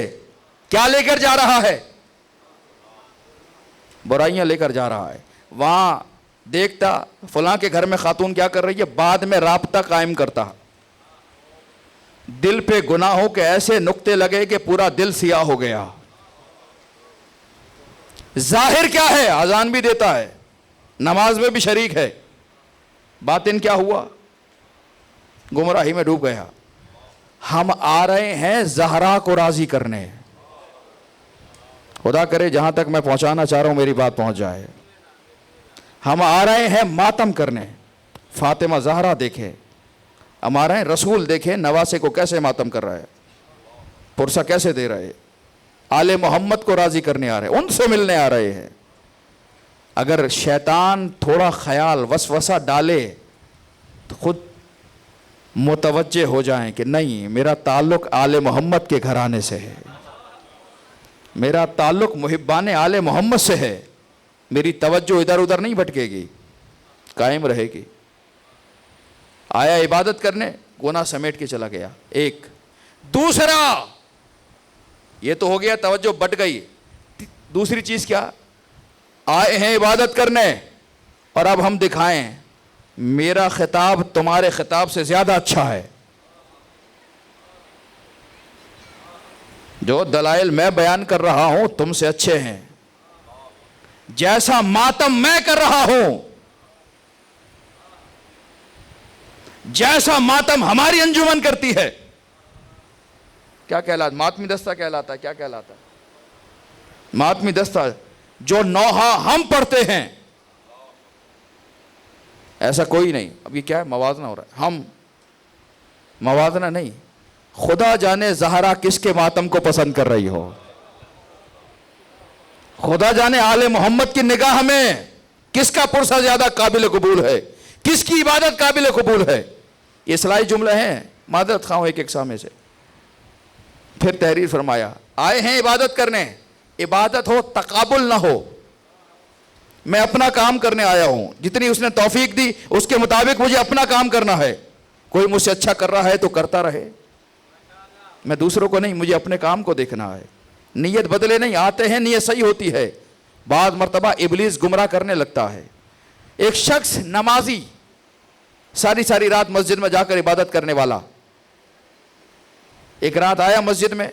S1: کیا لے کر جا رہا ہے؟ برائیاں لے کر جا رہا ہے. وہاں دیکھتا فلاں کے گھر میں خاتون کیا کر رہی ہے, بعد میں رابطہ قائم کرتا. دل پہ گناہوں کے ایسے نقطے لگے کہ پورا دل سیاہ ہو گیا. ظاہر کیا ہے, اذان بھی دیتا ہے, نماز میں بھی شریک ہے, باطن کیا ہوا, گمراہی میں ڈوب گیا. ہم آ رہے ہیں زہرا کو راضی کرنے, خدا کرے جہاں تک میں پہنچانا چاہ رہا ہوں میری بات پہنچ جائے. ہم آ رہے ہیں ماتم کرنے, فاطمہ زہرا دیکھے, ہم آ رہے ہیں رسول دیکھے نواسے کو کیسے ماتم کر رہا ہے, پرسہ کیسے دے رہے, آل محمد کو راضی کرنے آ رہے ہیں, ان سے ملنے آ رہے ہیں. اگر شیطان تھوڑا خیال وسوسہ ڈالے تو خود متوجہ ہو جائیں کہ نہیں میرا تعلق آل محمد کے گھرانے سے ہے, میرا تعلق محبان آل محمد سے ہے, میری توجہ ادھر ادھر نہیں بھٹکے گی, قائم رہے گی. آیا عبادت کرنے, گناہ سمیٹ کے چلا گیا. ایک دوسرا یہ تو ہو گیا, توجہ بٹ گئی. دوسری چیز کیا, آئے ہیں عبادت کرنے اور اب ہم دکھائیں میرا خطاب تمہارے خطاب سے زیادہ اچھا ہے. جو دلائل میں بیان کر رہا ہوں تم سے اچھے ہیں, جیسا ماتم میں کر رہا ہوں, جیسا ماتم ہماری انجمن کرتی ہے. کیا کہلاتا, ماتمی دستہ کہلاتا ہے. کیا کہلاتا ہے ماتمی دستہ؟ جو نوحہ ہم پڑھتے ہیں ایسا کوئی نہیں. اب یہ کیا ہے؟ موازنہ ہو رہا ہے. ہم موازنہ نہیں. خدا جانے زہرا کس کے ماتم کو پسند کر رہی ہو. خدا جانے آل محمد کی نگاہ میں کس کا پرسہ زیادہ قابل قبول ہے, کس کی عبادت قابل قبول ہے. یہ اصلاحی جملے ہیں, معذرت خواہ ایک سامنے سے. پھر تحریر فرمایا, آئے ہیں عبادت کرنے, عبادت ہو تقابل نہ ہو. میں اپنا کام کرنے آیا ہوں, جتنی اس نے توفیق دی اس کے مطابق مجھے اپنا کام کرنا ہے. کوئی مجھ سے اچھا کر رہا ہے تو کرتا رہے, میں دوسروں کو نہیں, مجھے اپنے کام کو دیکھنا ہے. نیت بدلے نہیں, آتے ہیں نیت صحیح ہوتی ہے. بعض مرتبہ ابلیس گمراہ کرنے لگتا ہے. ایک شخص نمازی, ساری رات مسجد میں جا کر عبادت کرنے والا, ایک رات آیا مسجد میں,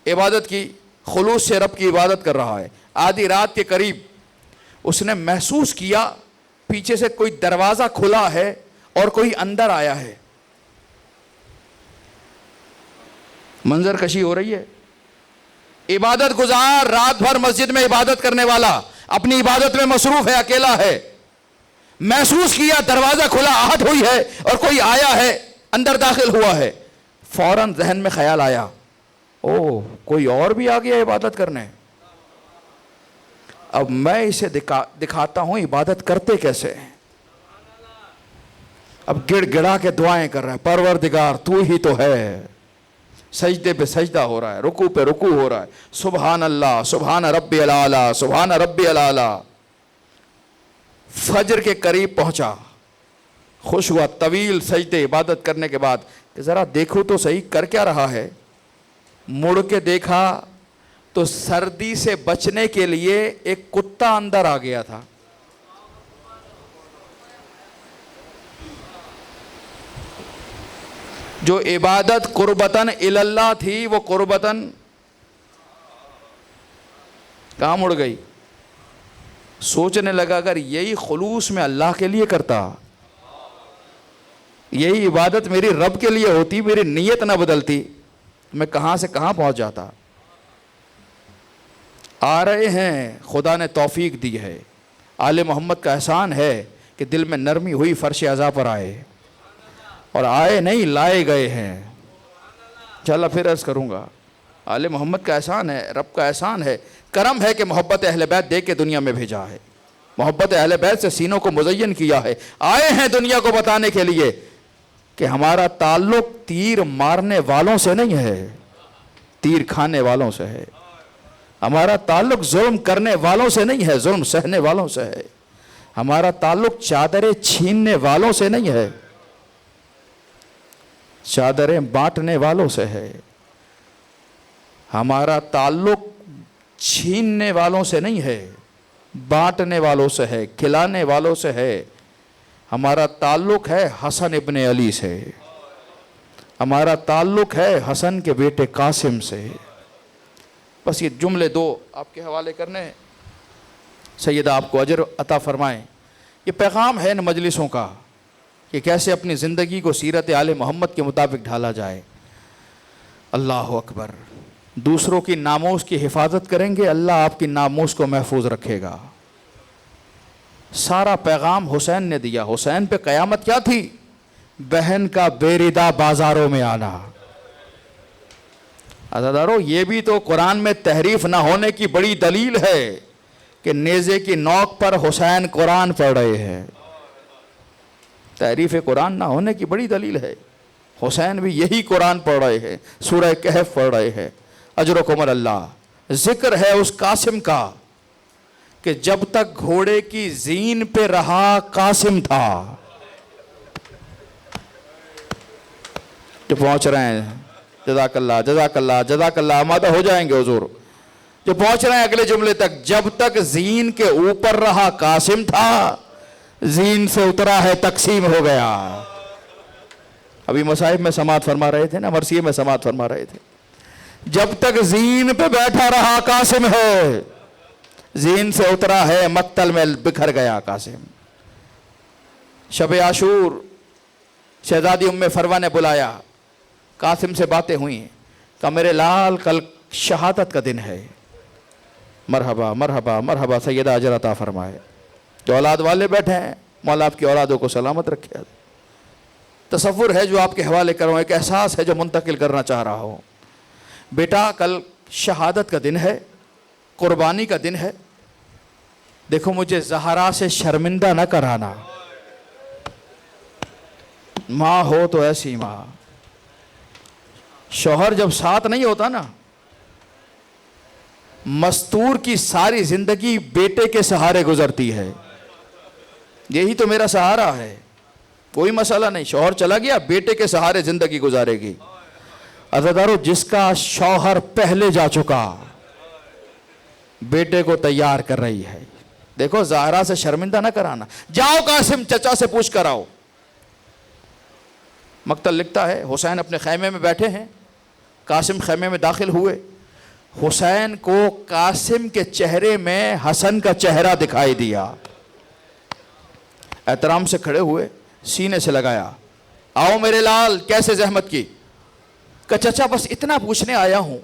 S1: عبادت کی, خلوص سے رب کی عبادت کر رہا ہے. آدھی رات کے قریب اس نے محسوس کیا پیچھے سے کوئی دروازہ کھلا ہے اور کوئی اندر آیا ہے. منظر کشی ہو رہی ہے. عبادت گزار, رات بھر مسجد میں عبادت کرنے والا, اپنی عبادت میں مصروف ہے, اکیلا ہے. محسوس کیا دروازہ کھلا, آہٹ ہوئی ہے اور کوئی آیا ہے, اندر داخل ہوا ہے. فوراً ذہن میں خیال آیا, او کوئی اور بھی آ گیا عبادت کرنے. اب میں اسے دکھاتا ہوں عبادت کرتے کیسے ہیں. اب گڑ گڑا کے دعائیں کر رہا ہے, پروردگار تو ہی تو ہے. سجدے پہ سجدہ ہو رہا ہے, رکوع پہ رکوع ہو رہا ہے. سبحان اللہ, سبحان ربی العالی, سبحان ربی العالی. فجر کے قریب پہنچا, خوش ہوا. طویل سجدے عبادت کرنے کے بعد کہ ذرا دیکھو تو صحیح کر کیا رہا ہے. مڑ کے دیکھا تو سردی سے بچنے کے لیے ایک کتا اندر آ گیا تھا. جو عبادت قربتاً اللہ تھی وہ قربتاً کہاں مڑ گئی. سوچنے لگا اگر یہی خلوص میں اللہ کے لیے کرتا, یہی عبادت میری رب کے لیے ہوتی, میری نیت نہ بدلتی, میں کہاں سے کہاں پہنچ جاتا. آ رہے ہیں, خدا نے توفیق دی ہے. آل محمد کا احسان ہے کہ دل میں نرمی ہوئی, فرش عزا پر آئے, اور آئے نہیں لائے گئے ہیں. انشاءاللہ پھر عرض کروں گا, آل محمد کا احسان ہے, رب کا احسان ہے, کرم ہے کہ محبت اہل بیت دے کے دنیا میں بھیجا ہے, محبت اہل بیت سے سینوں کو مزین کیا ہے. آئے ہیں دنیا کو بتانے کے لیے کہ ہمارا تعلق تیر مارنے والوں سے نہیں ہے, تیر کھانے والوں سے ہے. ہمارا تعلق ظلم کرنے والوں سے نہیں ہے, ظلم سہنے والوں سے ہے. ہمارا تعلق چادریں چھیننے والوں سے نہیں ہے, چادریں بانٹنے والوں سے ہے. ہمارا تعلق چھیننے والوں سے نہیں ہے, بانٹنے والوں سے ہے, کھلانے والوں سے ہے. ہمارا تعلق ہے حسن ابن علی سے, ہمارا تعلق ہے حسن کے بیٹے قاسم سے. بس یہ جملے دو آپ کے حوالے کرنے, سیدہ آپ کو اجر عطا فرمائیں. یہ پیغام ہے ان مجلسوں کا کہ کیسے اپنی زندگی کو سیرت آل محمد کے مطابق ڈھالا جائے. اللہ اکبر. دوسروں کی ناموس کی حفاظت کریں گے, اللہ آپ کی ناموس کو محفوظ رکھے گا. سارا پیغام حسین نے دیا. حسین پہ قیامت کیا تھی؟ بہن کا بیردہ بازاروں میں آنا. عزادارو, یہ بھی تو قرآن میں تحریف نہ ہونے کی بڑی دلیل ہے کہ نیزے کی نوک پر حسین قرآن پڑھ رہے ہیں. تحریف قرآن نہ ہونے کی بڑی دلیل ہے. حسین بھی یہی قرآن پڑھ رہے ہیں, سورہ کہف پڑھ رہے ہیں. اجرکم اللہ. ذکر ہے اس قاسم کا کہ جب تک گھوڑے کی زین پہ رہا قاسم تھا. جو پہنچ رہے ہیں, جزاک اللہ جزاک اللہ جزاک اللہ, آمادہ ہو جائیں گے حضور. جو پہنچ رہے ہیں اگلے جملے تک, جب تک زین کے اوپر رہا قاسم تھا, زین سے اترا ہے تقسیم ہو گیا. ابھی مصائب میں سماعت فرما رہے تھے نا, مرثیے میں سماعت فرما رہے تھے. جب تک زین پہ بیٹھا رہا قاسم ہے, زین سے اترا ہے مقتل میں بکھر گیا قاسم. شب عاشور شہزادی ام فروہ نے بلایا, قاسم سے باتیں ہوئیں, کہا میرے لال کل شہادت کا دن ہے, مرحبا مرحبا مرحبا سیدہ اجر عطا فرمائے. جو اولاد والے بیٹھے ہیں مولا آپ کی اولادوں کو سلامت رکھے. تصور ہے جو آپ کے حوالے کروں، ایک احساس ہے جو منتقل کرنا چاہ رہا ہوں. بیٹا کل شہادت کا دن ہے، قربانی کا دن ہے. دیکھو مجھے زہرا سے شرمندہ نہ کرانا. ماں ہو تو ایسی ماں. شوہر جب ساتھ نہیں ہوتا نا، مستور کی ساری زندگی بیٹے کے سہارے گزرتی ہے. یہی تو میرا سہارا ہے، کوئی مسئلہ نہیں. شوہر چلا گیا، بیٹے کے سہارے زندگی گزارے گی. عزیزارو جس کا شوہر پہلے جا چکا، بیٹے کو تیار کر رہی ہے. دیکھو زہرا سے شرمندہ نہ کرانا. جاؤ قاسم چچا سے پوچھ کر آؤ. مقتل لکھتا ہے حسین اپنے خیمے میں بیٹھے ہیں، قاسم خیمے میں داخل ہوئے. حسین کو قاسم کے چہرے میں حسن کا چہرہ دکھائی دیا. احترام سے کھڑے ہوئے، سینے سے لگایا. آؤ میرے لال، کیسے زحمت کی؟ کہ چچا بس اتنا پوچھنے آیا ہوں،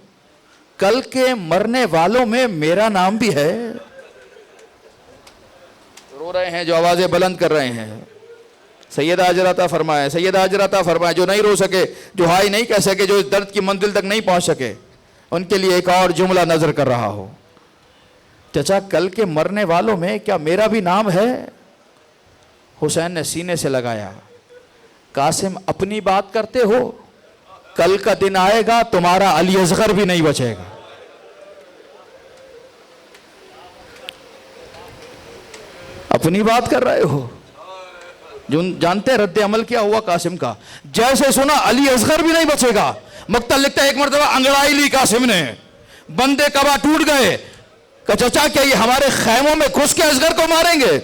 S1: کل کے مرنے والوں میں میرا نام بھی ہے. رو رہے ہیں جو آوازیں بلند کر رہے ہیں. سیدہ اجر عطا فرمائے، سیدہ اجر عطا فرمائے. جو نہیں رو سکے، جو ہائی نہیں کہہ سکے، جو اس درد کی منزل تک نہیں پہنچ سکے، ان کے لیے ایک اور جملہ نظر کر رہا ہو. چچا کل کے مرنے والوں میں کیا میرا بھی نام ہے؟ حسین نے سینے سے لگایا. قاسم اپنی بات کرتے ہو، کل کا دن آئے گا تمہارا علی اصغر بھی نہیں بچے گا. اپنی بات کر رہے ہو. جو جانتے ہیں رد عمل کیا ہوا قاسم کا، جیسے سنا علی اصغر بھی نہیں بچے گا. مقتل لکھتا ہے ایک مرتبہ انگڑائی لی قاسم نے، بندے کبا ٹوٹ گئے. کہ چچا کیا یہ ہمارے خیموں میں گھس کے اصغر کو ماریں گے؟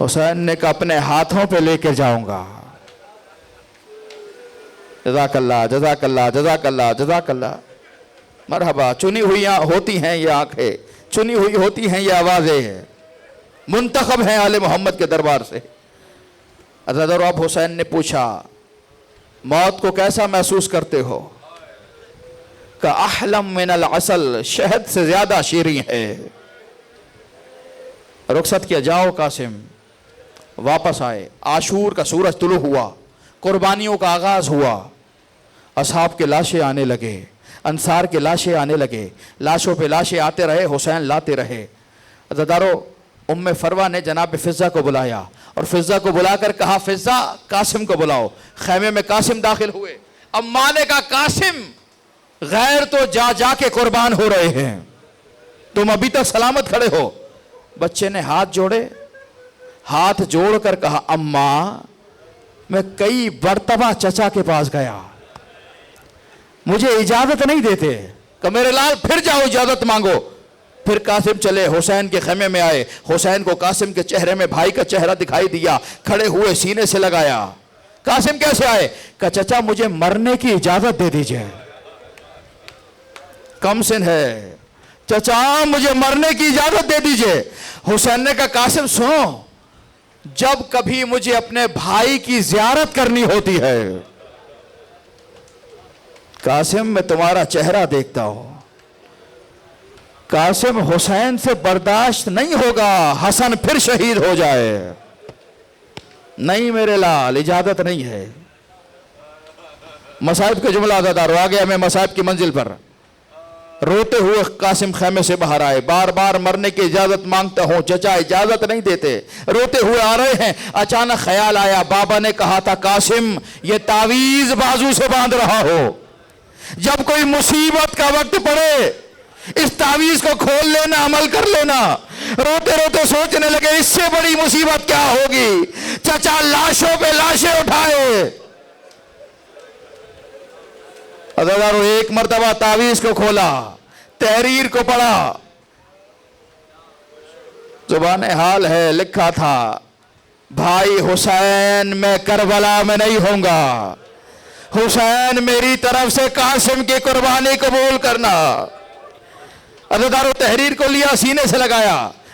S1: حسین نے کہا اپنے ہاتھوں پہ لے کے جاؤں گا. جزاک اللہ جزاک اللہ جزاک اللہ جزاک اللہ. مرحبا. چنی ہوئی ہوتی ہیں یہ آنکھیں، چنی ہوئی ہوتی ہیں یہ آوازیں ہیں، منتخب ہیں آل محمد کے دربار سے. حضرت اب حسین نے پوچھا موت کو کیسا محسوس کرتے ہو؟ کہ احلم من العسل، شہد سے زیادہ شیریں ہے. رخصت کیا. جاؤ قاسم. واپس آئے. عاشور کا سورج طلوع ہوا، قربانیوں کا آغاز ہوا. اصحاب کے لاشیں آنے لگے، انصار کے لاشیں آنے لگے، لاشوں پہ لاشیں آتے رہے، حسین لاتے رہے. عزیزارو ام فروہ نے جناب فضہ کو بلایا اور فضہ کو بلا کر کہا فضہ قاسم کو بلاؤ. خیمے میں قاسم داخل ہوئے. اماں نے کہا قاسم غیر تو جا جا کے قربان ہو رہے ہیں، تم ابھی تک سلامت کھڑے ہو. بچے نے ہاتھ جوڑے، ہاتھ جوڑ کر کہا اماں میں کئی مرتبہ چچا کے پاس گیا، مجھے اجازت نہیں دیتے. کہ میرے لال پھر جاؤ اجازت مانگو. پھر قاسم چلے، حسین کے خیمے میں آئے. حسین کو قاسم کے چہرے میں بھائی کا چہرہ دکھائی دیا. کھڑے ہوئے، سینے سے لگایا. قاسم کیسے آئے؟ کہ چچا مجھے مرنے کی اجازت دے دیجئے. کم سن ہے. چچا مجھے مرنے کی اجازت دے دیجئے. حسین نے کہا قاسم سنو، جب کبھی مجھے اپنے بھائی کی زیارت کرنی ہوتی ہے قاسم میں تمہارا چہرہ دیکھتا ہوں. قاسم حسین سے برداشت نہیں ہوگا حسن پھر شہید ہو جائے. نہیں میرے لال اجازت نہیں ہے. مصائب کے جملہ دار آ گیا میں مصائب کی منزل پر. روتے ہوئے قاسم خیمے سے باہر آئے. بار بار مرنے کی اجازت مانگتا ہوں، چچا اجازت نہیں دیتے. روتے ہوئے آ رہے ہیں. اچانک خیال آیا، بابا نے کہا تھا قاسم یہ تعویذ بازو سے باندھ رہا ہو، جب کوئی مصیبت کا وقت پڑے اس تعویذ کو کھول لینا، عمل کر لینا. روتے روتے سوچنے لگے اس سے بڑی مصیبت کیا ہوگی. چچا لاشوں پہ لاشیں اٹھائے. عزیزارو ایک مرتبہ تعویذ کو کھولا، تحریر کو پڑھا. زبان حال ہے، لکھا تھا بھائی حسین میں کربلا میں نہیں ہوں گا، حسین میری طرف سے قاسم کی قربانی قبول کرنا. عزیزارو تحریر کو لیا، سینے سے لگایا.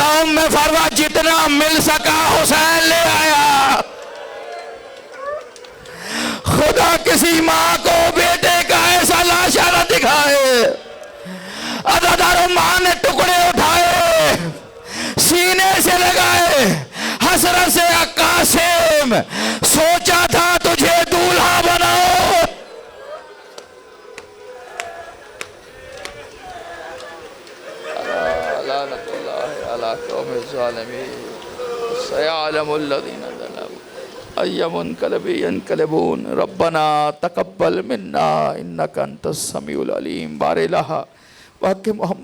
S1: قوم میں فرما جتنا مل سکا حسین لے آیا. خدا کسی ماں کو بیٹے کا ایسا لاشا نہ دکھائے. عزاداروں ماں نے ٹکڑے اٹھائے سینے سے لگائے حسرت سے قاسم سوچا تھا تجھے دولہا بناؤ. لعنت اللہ علی قوم الظالمین سیعلم الذین ظلموا ای منقلب ینقلبون. ربنا تقبل منا انک انت السمیع العلیم. بار الہ واقع محمد